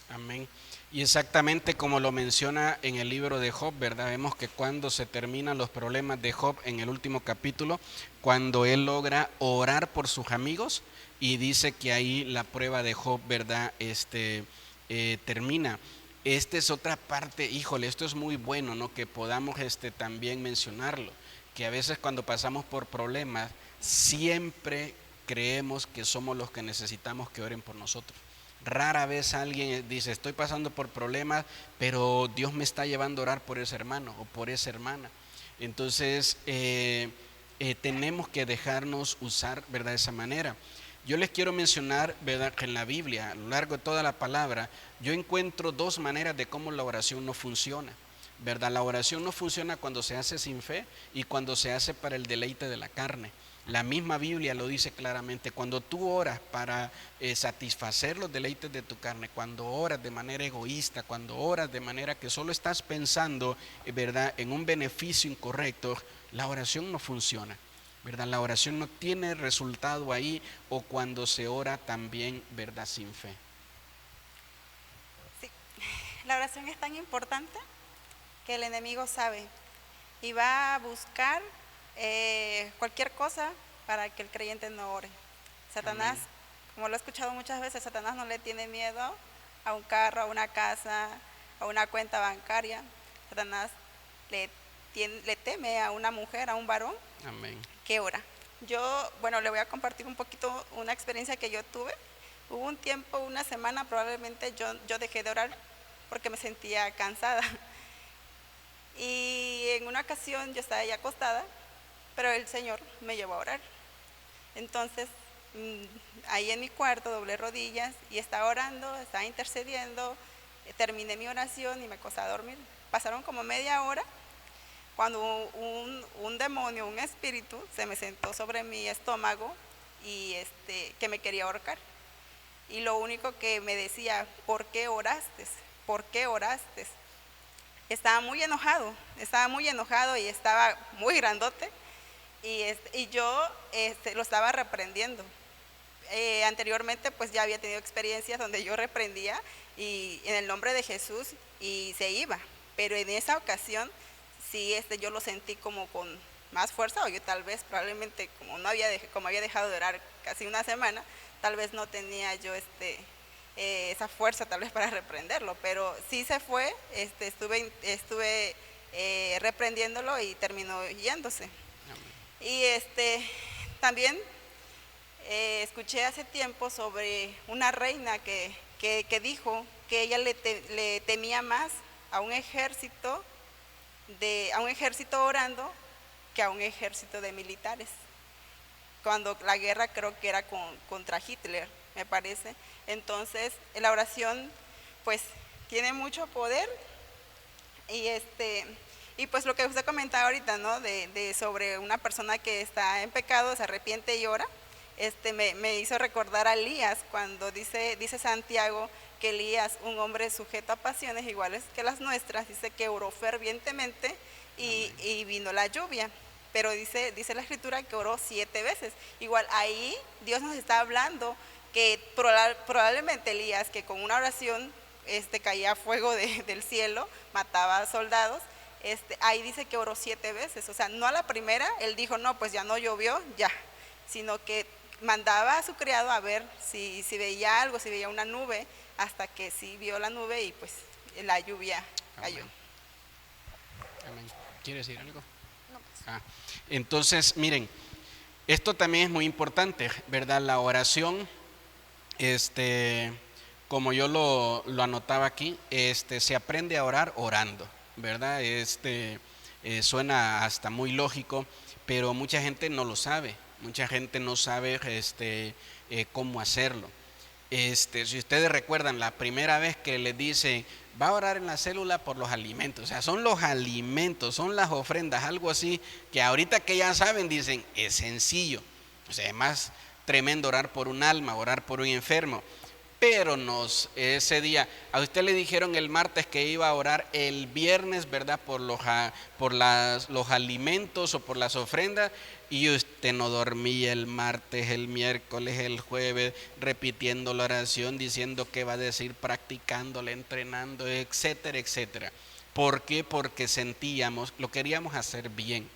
[SPEAKER 3] Amén. Y exactamente como lo menciona en el libro de Job, ¿verdad? Vemos que cuando se terminan los problemas de Job en el último capítulo, cuando él logra orar por sus amigos, y dice que ahí la prueba de Job, ¿verdad? Termina. Esta es otra parte, híjole, esto es muy bueno, ¿no? Que podamos también mencionarlo, que a veces cuando pasamos por problemas, siempre creemos que somos los que necesitamos que oren por nosotros. Rara vez alguien dice, estoy pasando por problemas, pero Dios me está llevando a orar por ese hermano o por esa hermana. Entonces, tenemos que dejarnos usar, ¿verdad? De esa manera. Yo les quiero mencionar, ¿verdad?, que en la Biblia, a lo largo de toda la palabra, yo encuentro dos maneras de cómo la oración no funciona, ¿verdad? La oración no funciona cuando se hace sin fe y cuando se hace para el deleite de la carne. La misma Biblia lo dice claramente. Cuando tú oras para satisfacer los deleites de tu carne, cuando oras de manera egoísta, cuando oras de manera que solo estás pensando, ¿verdad?, en un beneficio incorrecto, la oración no funciona, ¿verdad? La oración no tiene resultado ahí, o cuando se ora también, ¿verdad?, sin fe.
[SPEAKER 6] Sí, la oración es tan importante que el enemigo sabe y va a buscar cualquier cosa para que el creyente no ore. Satanás, amén, como lo he escuchado muchas veces, Satanás no le tiene miedo a un carro, a una casa, a una cuenta bancaria. Satanás le teme a una mujer, a un varón, amén, que ora. Yo, bueno, le voy a compartir un poquito una experiencia que yo tuve. Hubo un tiempo, una semana probablemente, yo dejé de orar porque me sentía cansada. Y en una ocasión yo estaba ahí acostada, pero el Señor me llevó a orar. Entonces, ahí en mi cuarto doblé rodillas y estaba orando, estaba intercediendo, terminé mi oración y me acosté a dormir. Pasaron como media hora cuando un demonio, un espíritu, se me sentó sobre mi estómago y que me quería ahorcar. Y lo único que me decía, ¿por qué oraste? ¿Por qué oraste? Estaba muy enojado y estaba muy grandote. Y yo lo estaba reprendiendo. Anteriormente pues ya había tenido experiencias donde yo reprendía y en el nombre de Jesús y se iba, pero en esa ocasión sí yo lo sentí como con más fuerza, o yo tal vez probablemente como había dejado de orar casi una semana, tal vez no tenía yo esa fuerza tal vez para reprenderlo, pero sí se fue, estuve reprendiéndolo y terminó yéndose. Y también escuché hace tiempo sobre una reina que dijo que ella le temía más a un ejército orando que a un ejército de militares. Cuando la guerra creo que era contra Hitler, me parece. Entonces, la oración pues tiene mucho poder y pues lo que usted comentaba ahorita, ¿no? De sobre una persona que está en pecado, se arrepiente y ora. me hizo recordar a Elías, cuando dice Santiago que Elías, un hombre sujeto a pasiones iguales que las nuestras, dice que oró fervientemente y vino la lluvia. Pero dice la escritura que oró 7 veces. Igual ahí Dios nos está hablando que probablemente Elías, que con una oración caía fuego del cielo, mataba a soldados, ahí dice que oró 7 veces. O sea, no a la primera, él dijo, no, pues ya no llovió, ya, sino que mandaba a su criado a ver si veía algo, si veía una nube, hasta que sí vio la nube y pues la lluvia cayó.
[SPEAKER 3] Amén. ¿Quieres decir algo? No. Entonces, miren, esto también es muy importante, ¿verdad? La oración, como yo lo anotaba aquí, se aprende a orar orando, ¿verdad? Suena hasta muy lógico, pero mucha gente no lo sabe, mucha gente no sabe cómo hacerlo. Si ustedes recuerdan la primera vez que les dice, va a orar en la célula por los alimentos, o sea, son los alimentos, son las ofrendas, algo así, que ahorita que ya saben, dicen, es sencillo, o sea, es más tremendo orar por un alma, orar por un enfermo. Pero ese día, a usted le dijeron el martes que iba a orar el viernes, ¿verdad? Por los alimentos o por las ofrendas, y usted no dormía el martes, el miércoles, el jueves, repitiendo la oración, diciendo qué va a decir, practicándola, entrenando, etcétera, etcétera. ¿Por qué? Porque lo queríamos hacer bien,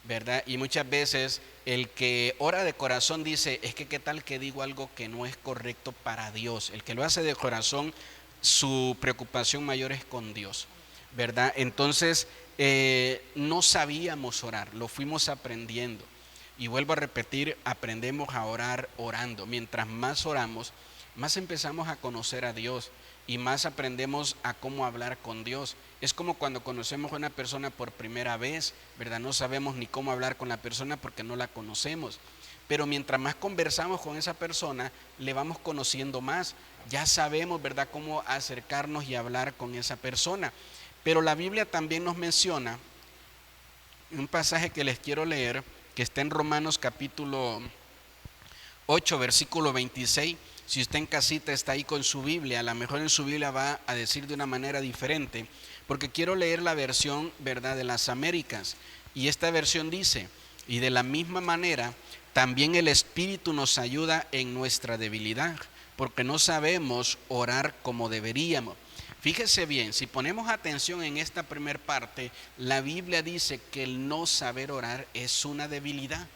[SPEAKER 3] ¿verdad? Y muchas veces el que ora de corazón dice, es que qué tal que digo algo que no es correcto para Dios. El que lo hace de corazón, su preocupación mayor es con Dios, ¿verdad? Entonces, no sabíamos orar, lo fuimos aprendiendo. Y vuelvo a repetir, aprendemos a orar orando. Mientras más oramos, más empezamos a conocer a Dios y más aprendemos a cómo hablar con Dios. Es como cuando conocemos a una persona por primera vez, ¿verdad? No sabemos ni cómo hablar con la persona porque no la conocemos. Pero mientras más conversamos con esa persona, le vamos conociendo más. Ya sabemos, ¿verdad?, cómo acercarnos y hablar con esa persona. Pero la Biblia también nos menciona un pasaje que les quiero leer, que está en Romanos capítulo 8, versículo 26. Si usted en casita está ahí con su Biblia, a lo mejor en su Biblia va a decir de una manera diferente, porque quiero leer la versión, ¿verdad?, de las Américas. Y esta versión dice, y de la misma manera, también el Espíritu nos ayuda en nuestra debilidad, porque no sabemos orar como deberíamos. Fíjese bien, si ponemos atención en esta primera parte, la Biblia dice que el no saber orar es una debilidad.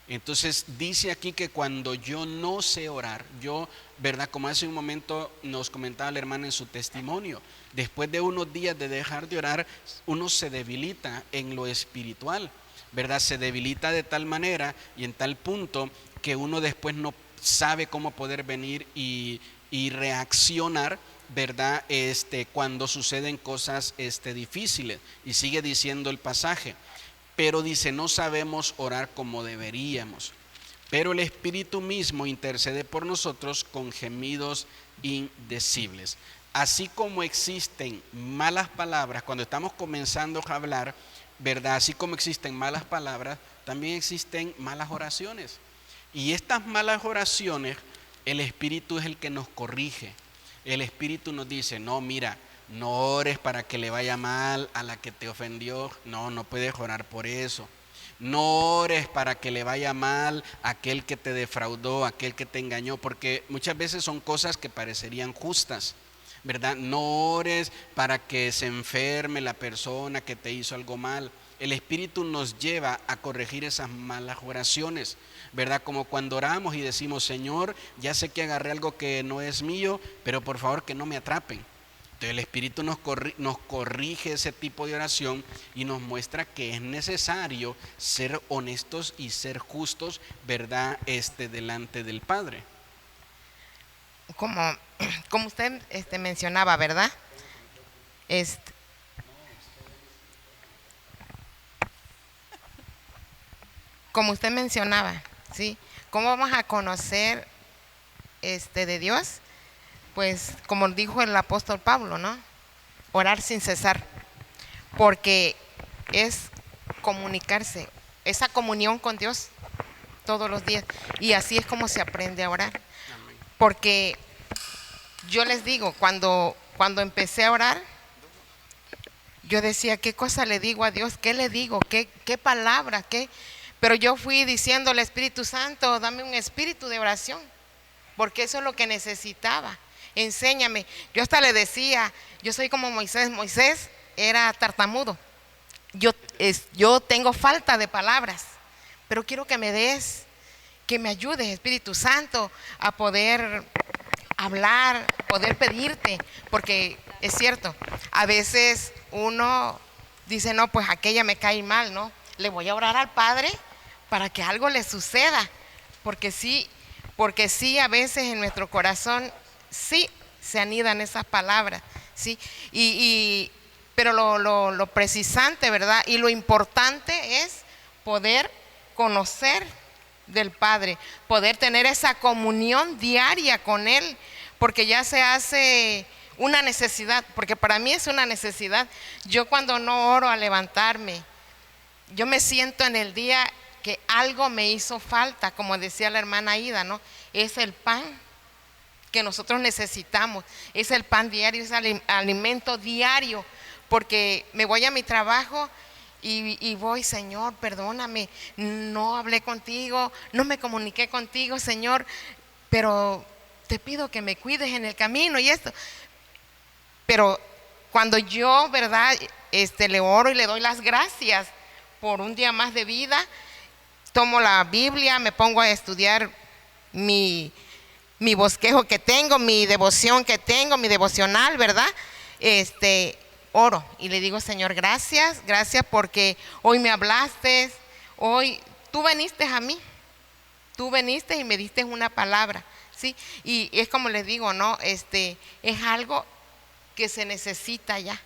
[SPEAKER 3] Entonces dice aquí que cuando yo no sé orar, yo, ¿verdad? Como hace un momento nos comentaba la hermana en su testimonio, después de unos días de dejar de orar, uno se debilita en lo espiritual, ¿verdad? Se debilita de tal manera y en tal punto que uno después no sabe cómo poder venir y reaccionar, ¿verdad? Cuando suceden cosas difíciles. Y sigue diciendo el pasaje, pero dice, no sabemos orar como deberíamos, pero el Espíritu mismo intercede por nosotros con gemidos indecibles. Así como existen malas palabras, cuando estamos comenzando a hablar, ¿verdad? Así como existen malas palabras, también existen malas oraciones. Y estas malas oraciones, el Espíritu es el que nos corrige. El Espíritu nos dice, no, mira, no ores para que le vaya mal a la que te ofendió. No puedes orar por eso. No ores para que le vaya mal a aquel que te defraudó, a aquel que te engañó, porque muchas veces son cosas que parecerían justas, ¿verdad? No ores para que se enferme la persona que te hizo algo mal. El Espíritu nos lleva a corregir esas malas oraciones, ¿verdad? Como cuando oramos y decimos, Señor, ya sé que agarré algo que no es mío, pero por favor que no me atrapen. Entonces el Espíritu nos corrige ese tipo de oración y nos muestra que es necesario ser honestos y ser justos, ¿verdad? Delante del Padre.
[SPEAKER 5] Como usted mencionaba, ¿verdad? Como usted mencionaba, ¿sí? ¿Cómo vamos a conocer de Dios? Pues como dijo el apóstol Pablo, ¿no? Orar sin cesar, porque es comunicarse, esa comunión con Dios, todos los días. Y así es como se aprende a orar. Porque yo les digo, cuando empecé a orar, yo decía, ¿qué cosa le digo a Dios? ¿Qué le digo? ¿Qué palabra? ¿Qué? Pero yo fui diciéndole, Espíritu Santo, dame un espíritu de oración, porque eso es lo que necesitaba. Enséñame. Yo hasta le decía, yo soy como Moisés. Moisés era tartamudo. Yo tengo falta de palabras, pero quiero que me des, que me ayudes, Espíritu Santo, a poder hablar, poder pedirte, porque es cierto, a veces uno dice, no, pues aquella me cae mal, ¿no? Le voy a orar al Padre para que algo le suceda, porque sí, a veces en nuestro corazón sí se anidan esas palabras, ¿sí? Pero lo precisante, ¿verdad? Y lo importante es poder conocer del Padre, poder tener esa comunión diaria con Él, porque ya se hace una necesidad, porque para mí es una necesidad. Yo cuando no oro al levantarme, yo me siento en el día que algo me hizo falta, como decía la hermana Ida, ¿no? Es el pan que nosotros necesitamos, es el pan diario, es el alimento diario, porque me voy a mi trabajo y voy, Señor, perdóname, no hablé contigo, no me comuniqué contigo, Señor, pero te pido que me cuides en el camino y esto. Pero cuando yo, ¿verdad? Le oro y le doy las gracias por un día más de vida, tomo la Biblia, me pongo a estudiar mi bosquejo que tengo, mi devoción que tengo, mi devocional, ¿verdad? Oro y le digo, Señor, gracias porque hoy me hablaste, hoy tú viniste a mí, tú viniste y me diste una palabra, ¿sí? Y es como les digo, ¿no? Es algo que se necesita ya,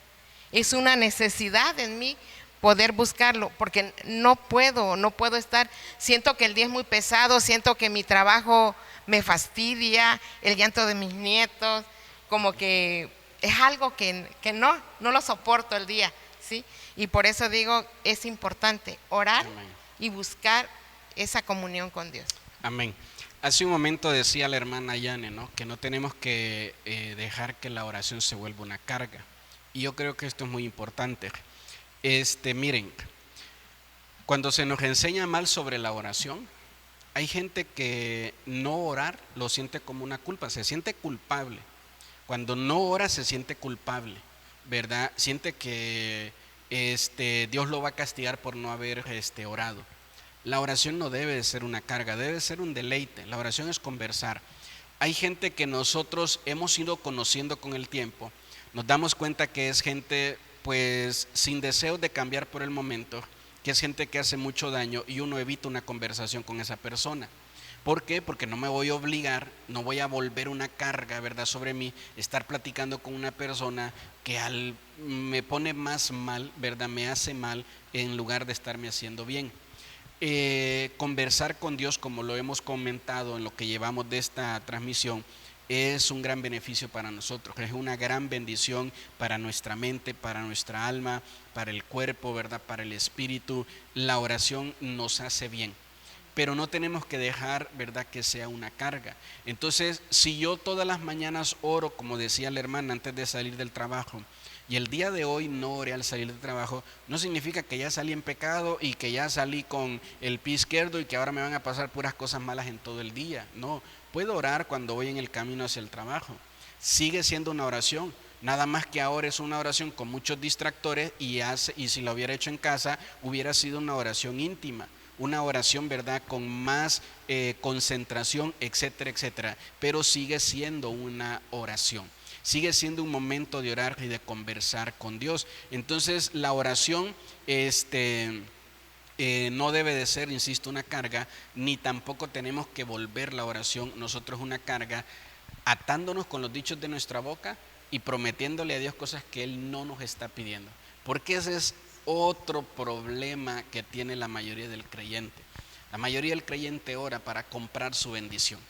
[SPEAKER 5] es una necesidad en mí poder buscarlo, porque no puedo estar, siento que el día es muy pesado, siento que mi trabajo me fastidia, el llanto de mis nietos, como que es algo que no lo soporto el día, ¿sí? Y por eso digo, es importante orar. Amén. Y buscar esa comunión con Dios.
[SPEAKER 3] Amén. Hace un momento decía la hermana Yane, ¿no? Que no tenemos que dejar que la oración se vuelva una carga. Y yo creo que esto es muy importante. Miren, cuando se nos enseña mal sobre la oración, hay gente que no orar lo siente como una culpa, se siente culpable. Cuando no ora se siente culpable, ¿verdad? Siente que Dios lo va a castigar por no haber orado. La oración no debe de ser una carga, debe ser un deleite. La oración es conversar. Hay gente que nosotros hemos ido conociendo con el tiempo, nos damos cuenta que es gente pues sin deseo de cambiar por el momento, que es gente que hace mucho daño y uno evita una conversación con esa persona. ¿Por qué? Porque no me voy a obligar, no voy a volver una carga, ¿verdad?, sobre mí, estar platicando con una persona que me pone más mal, ¿verdad?, me hace mal en lugar de estarme haciendo bien. Conversar con Dios, como lo hemos comentado en lo que llevamos de esta transmisión, es un gran beneficio para nosotros, es una gran bendición para nuestra mente, para nuestra alma, para el cuerpo, ¿verdad?, para el espíritu. La oración nos hace bien, pero no tenemos que dejar, ¿verdad?, que sea una carga. Entonces, si yo todas las mañanas oro, como decía la hermana, antes de salir del trabajo, y el día de hoy no oré al salir del trabajo, no significa que ya salí en pecado y que ya salí con el pie izquierdo y que ahora me van a pasar puras cosas malas en todo el día. No, puedo orar cuando voy en el camino hacia el trabajo. Sigue siendo una oración, nada más que ahora es una oración con muchos distractores y si la hubiera hecho en casa, hubiera sido una oración íntima. Una oración, ¿verdad?, con más concentración, etcétera, etcétera, pero sigue siendo una oración, sigue siendo un momento de orar y de conversar con Dios. Entonces la oración no debe de ser, insisto, una carga, ni tampoco tenemos que volver la oración nosotros una carga, atándonos con los dichos de nuestra boca y prometiéndole a Dios cosas que Él no nos está pidiendo, porque ese es otro problema que tiene la mayoría del creyente. La mayoría del creyente ora para comprar su bendición,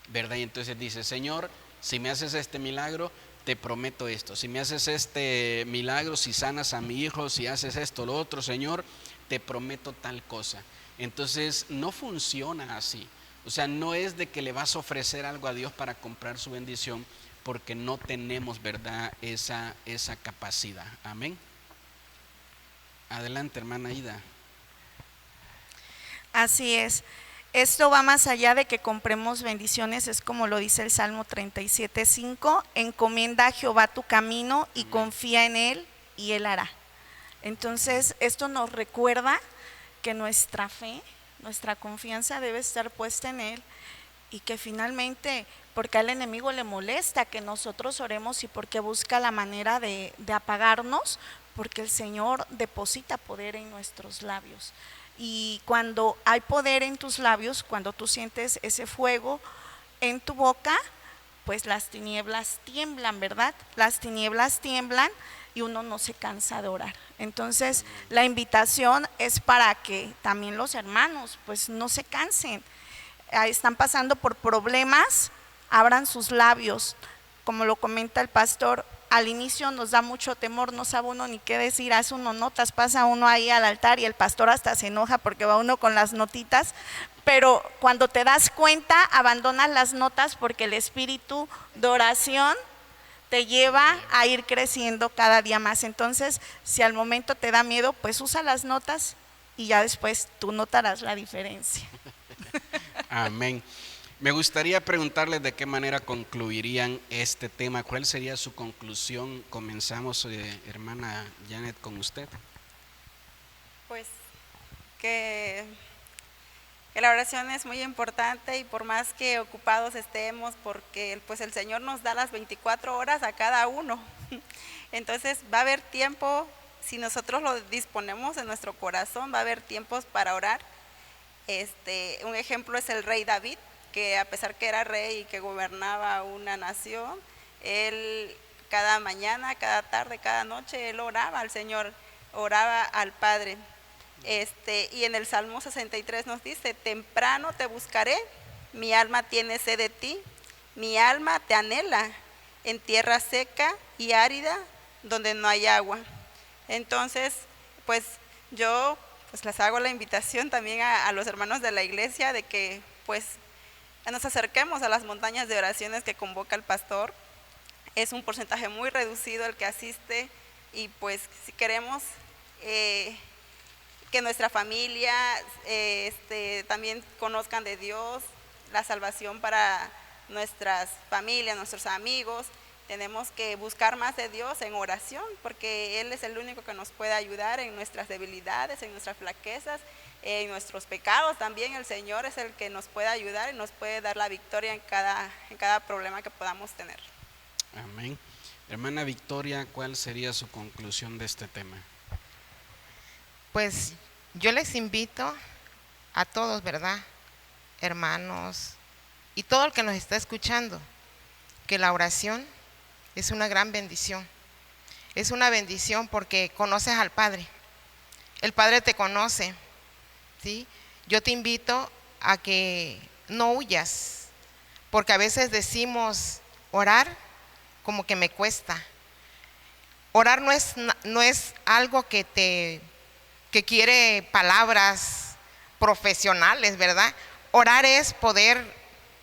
[SPEAKER 3] ¿verdad? Y entonces dice, Señor, si me haces este milagro, te prometo esto. Si me haces este milagro, si sanas a mi hijo, si haces esto, lo otro, Señor, te prometo tal cosa. Entonces no funciona así. O sea, no es de que le vas a ofrecer algo a Dios para comprar su bendición, porque no tenemos, ¿verdad?, esa capacidad. Amén. Adelante, hermana Ida.
[SPEAKER 4] Así es. Esto va más allá de que compremos bendiciones, es como lo dice el Salmo 37:5, encomienda a Jehová tu camino y confía en Él y Él hará. Entonces, esto nos recuerda que nuestra fe, nuestra confianza debe estar puesta en Él y que finalmente, porque al enemigo le molesta que nosotros oremos y porque busca la manera de apagarnos, porque el Señor deposita poder en nuestros labios. Y cuando hay poder en tus labios, cuando tú sientes ese fuego en tu boca, pues las tinieblas tiemblan, ¿verdad? Las tinieblas tiemblan y uno no se cansa de orar. Entonces, la invitación es para que también los hermanos, pues no se cansen. Están pasando por problemas, abran sus labios. Como lo comenta el pastor, al inicio nos da mucho temor, no sabe uno ni qué decir, hace uno notas, pasa uno ahí al altar y el pastor hasta se enoja porque va uno con las notitas, pero cuando te das cuenta, abandonas las notas porque el espíritu de oración te lleva a ir creciendo cada día más. Entonces, si al momento te da miedo, pues usa las notas y ya después tú notarás la diferencia.
[SPEAKER 3] Amén. Me gustaría preguntarles de qué manera concluirían este tema. ¿Cuál sería su conclusión? Comenzamos, hermana Janet, con usted.
[SPEAKER 6] Pues que la oración es muy importante y por más que ocupados estemos, porque pues el Señor nos da las 24 horas a cada uno. Entonces va a haber tiempo, si nosotros lo disponemos en nuestro corazón, va a haber tiempos para orar. Un ejemplo es el rey David, que a pesar que era rey y que gobernaba una nación, él cada mañana, cada tarde, cada noche, él oraba al Señor, oraba al Padre. Y en el Salmo 63 nos dice, temprano te buscaré, mi alma tiene sed de ti, mi alma te anhela, en tierra seca y árida, donde no hay agua. Entonces, pues yo pues les hago la invitación también a los hermanos de la iglesia de que pues nos acerquemos a las montañas de oraciones que convoca el pastor. Es un porcentaje muy reducido el que asiste y pues si queremos que nuestra familia también conozcan de Dios, la salvación para nuestras familias, nuestros amigos, tenemos que buscar más de Dios en oración, porque Él es el único que nos puede ayudar en nuestras debilidades, en nuestras flaquezas, en nuestros pecados. También el Señor es el que nos puede ayudar y nos puede dar la victoria en cada problema que podamos tener.
[SPEAKER 3] Amén. Hermana Victoria, ¿cuál sería su conclusión de este tema?
[SPEAKER 5] Pues yo les invito a todos, ¿verdad? Hermanos y todo el que nos está escuchando, que la oración es una gran bendición. Es una bendición porque conoces al Padre. El Padre te conoce, ¿sí? Yo te invito a que no huyas, porque a veces decimos orar como que me cuesta. Orar no es algo que quiere palabras profesionales, ¿verdad? Orar es poder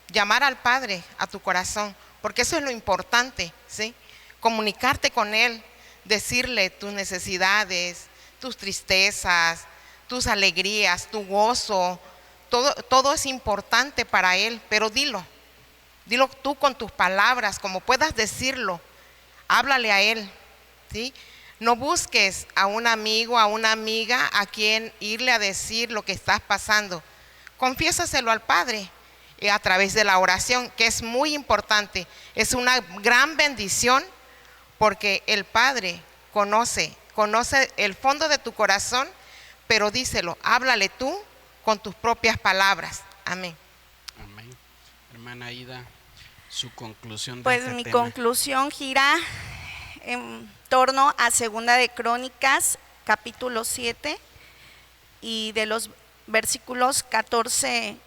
[SPEAKER 5] llamar al Padre a tu corazón, porque eso es lo importante, ¿sí? Comunicarte con Él, decirle tus necesidades, tus tristezas, tus alegrías, tu gozo, todo es importante para Él, pero dilo tú con tus palabras, como puedas decirlo, háblale a Él, ¿sí? No busques a un amigo, a una amiga a quien irle a decir lo que estás pasando. Confiésaselo al Padre a través de la oración, que es muy importante. Es una gran bendición porque el Padre conoce el fondo de tu corazón, pero díselo, háblale tú con tus propias palabras. Amén.
[SPEAKER 3] Amén. Hermana Ida, su conclusión de
[SPEAKER 4] Pues
[SPEAKER 3] este
[SPEAKER 4] mi
[SPEAKER 3] tema.
[SPEAKER 4] conclusión gira en torno a Segunda de Crónicas, capítulo 7, y de los versículos 14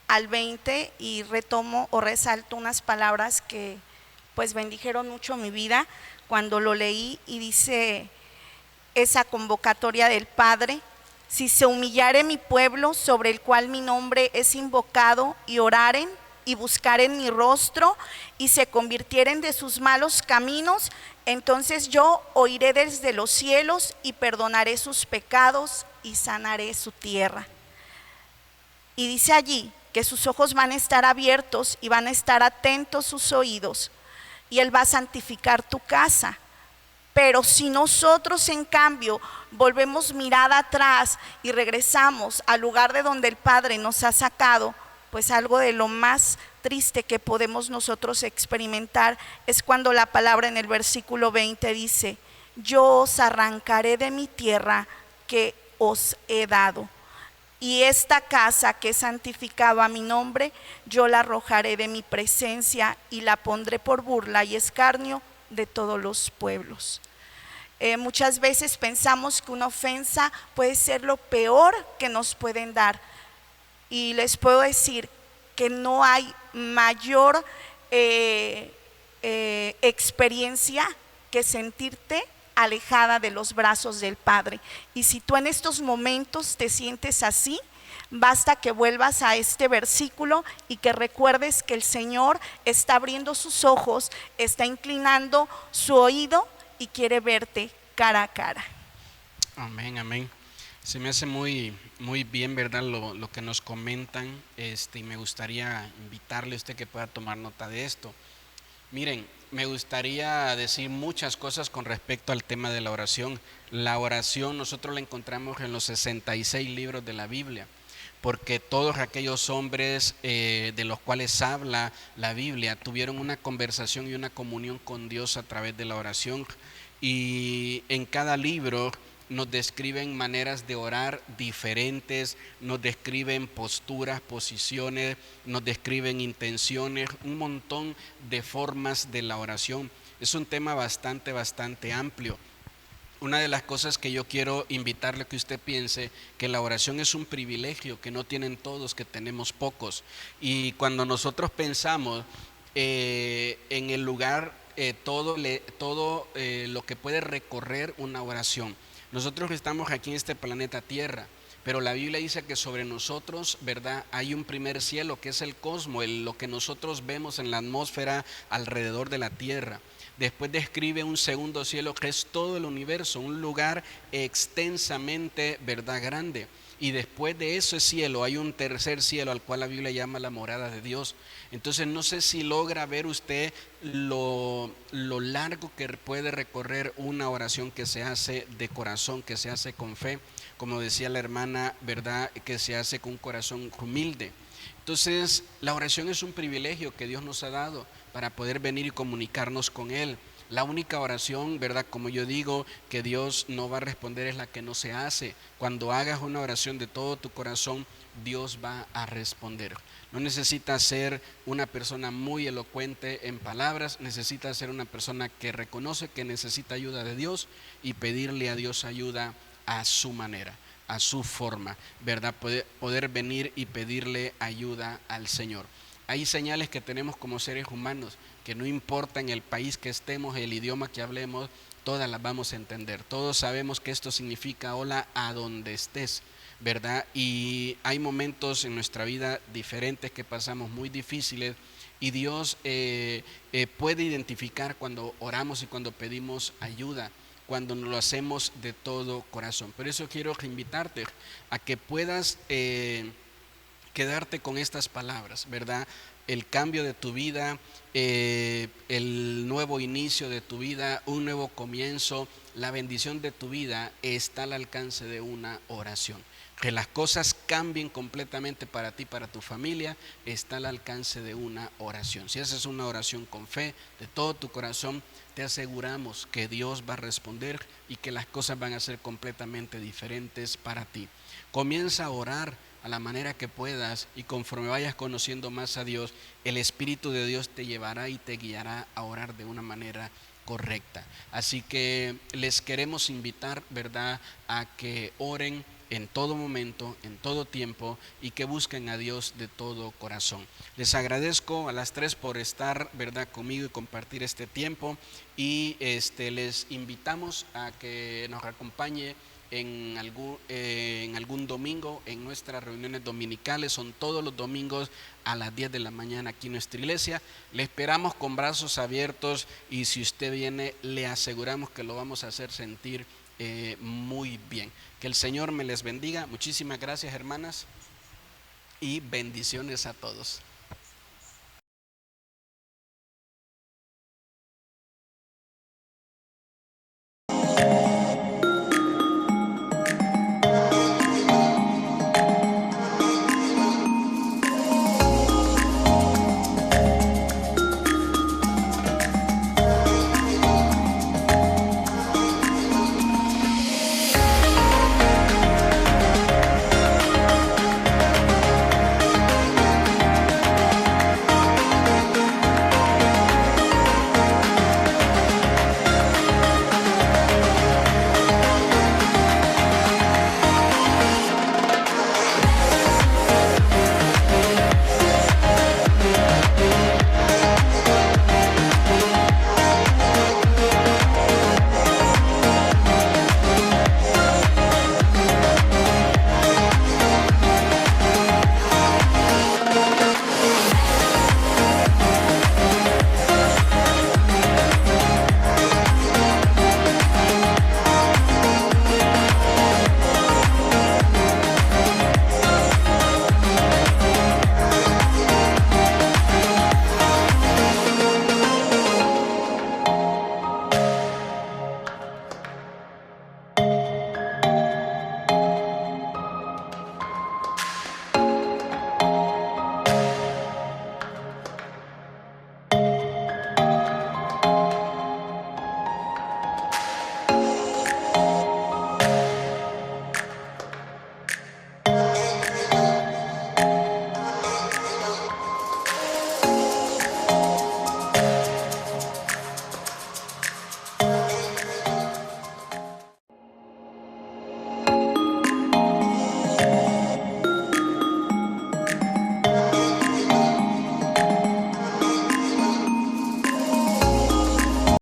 [SPEAKER 4] al 20, y retomo o resalto unas palabras que pues bendijeron mucho mi vida cuando lo leí, y dice esa convocatoria del Padre: si se humillare mi pueblo, sobre el cual mi nombre es invocado, y oraren y buscaren mi rostro, y se convirtieren de sus malos caminos, entonces yo oiré desde los cielos y perdonaré sus pecados y sanaré su tierra. Y dice allí que sus ojos van a estar abiertos y van a estar atentos sus oídos, y Él va a santificar tu casa. Pero si nosotros en cambio volvemos mirada atrás y regresamos al lugar de donde el Padre nos ha sacado, pues algo de lo más triste que podemos nosotros experimentar es cuando la palabra en el versículo 20 dice: yo os arrancaré de mi tierra que os he dado, y esta casa que he santificado a mi nombre, yo la arrojaré de mi presencia y la pondré por burla y escarnio de todos los pueblos. Muchas veces pensamos que una ofensa puede ser lo peor que nos pueden dar, y les puedo decir que no hay mayor experiencia que sentirte alejada de los brazos del Padre. Y si tú en estos momentos te sientes así, basta que vuelvas a este versículo y que recuerdes que el Señor está abriendo sus ojos, está inclinando su oído y quiere verte cara a cara.
[SPEAKER 3] Amén, amén. Se me hace muy bien, ¿verdad? Lo que nos comentan, y me gustaría invitarle a usted que pueda tomar nota de esto. Miren, me gustaría decir muchas cosas con respecto al tema de la oración. La oración nosotros la encontramos en los 66 libros de la Biblia, porque todos aquellos hombres de los cuales habla la Biblia tuvieron una conversación y una comunión con Dios a través de la oración, y en cada libro nos describen maneras de orar diferentes, nos describen posturas, posiciones, nos describen intenciones, un montón de formas de la oración. Es un tema bastante amplio. Una de las cosas que yo quiero invitarle a que usted piense, que la oración es un privilegio que no tienen todos, que tenemos pocos. Y cuando nosotros pensamos en el lugar, todo lo que puede recorrer una oración. Nosotros estamos aquí en este planeta Tierra, pero la Biblia dice que sobre nosotros, ¿verdad?, hay un primer cielo que es el cosmos, lo que nosotros vemos en la atmósfera alrededor de la Tierra. Después describe un segundo cielo que es todo el universo, un lugar extensamente, ¿verdad?, grande. Y después de ese cielo hay un tercer cielo al cual la Biblia llama la morada de Dios. Entonces no sé si logra ver usted lo largo que puede recorrer una oración que se hace de corazón, que se hace con fe, como decía la hermana, ¿verdad?, que se hace con un corazón humilde. Entonces la oración es un privilegio que Dios nos ha dado para poder venir y comunicarnos con Él. La única oración, ¿verdad?, como yo digo, que Dios no va a responder es la que no se hace. Cuando hagas una oración de todo tu corazón, Dios va a responder. No necesitas ser una persona muy elocuente en palabras, necesitas ser una persona que reconoce que necesita ayuda de Dios y pedirle a Dios ayuda a su manera, a su forma, ¿verdad? Poder venir y pedirle ayuda al Señor. Hay señales que tenemos como seres humanos, que no importa en el país que estemos, el idioma que hablemos, todas las vamos a entender. Todos sabemos que esto significa hola a donde estés, ¿verdad? Y hay momentos en nuestra vida diferentes que pasamos muy difíciles, y Dios puede identificar cuando oramos y cuando pedimos ayuda, cuando lo hacemos de todo corazón. Por eso quiero invitarte a que puedas quedarte con estas palabras, ¿verdad? El cambio de tu vida, el nuevo inicio de tu vida, un nuevo comienzo, la bendición de tu vida está al alcance de una oración. Que las cosas cambien completamente para ti, para tu familia, está al alcance de una oración. Si haces una oración con fe, de todo tu corazón, te aseguramos que Dios va a responder y que las cosas van a ser completamente diferentes para ti. Comienza a orar a la manera que puedas, y conforme vayas conociendo más a Dios, el Espíritu de Dios te llevará y te guiará a orar de una manera correcta. Así que les queremos invitar, ¿verdad?, a que oren, en todo momento, en todo tiempo, y que busquen a Dios de todo corazón. Les agradezco a las tres por estar, ¿verdad?, conmigo y compartir este tiempo, y les invitamos a que nos acompañe en algún domingo en nuestras reuniones dominicales. Son todos los domingos a las 10 de la mañana aquí en nuestra iglesia. Le esperamos con brazos abiertos, y si usted viene, le aseguramos que lo vamos a hacer sentir muy bien. Que el Señor me les bendiga. Muchísimas gracias, hermanas, y bendiciones a todos.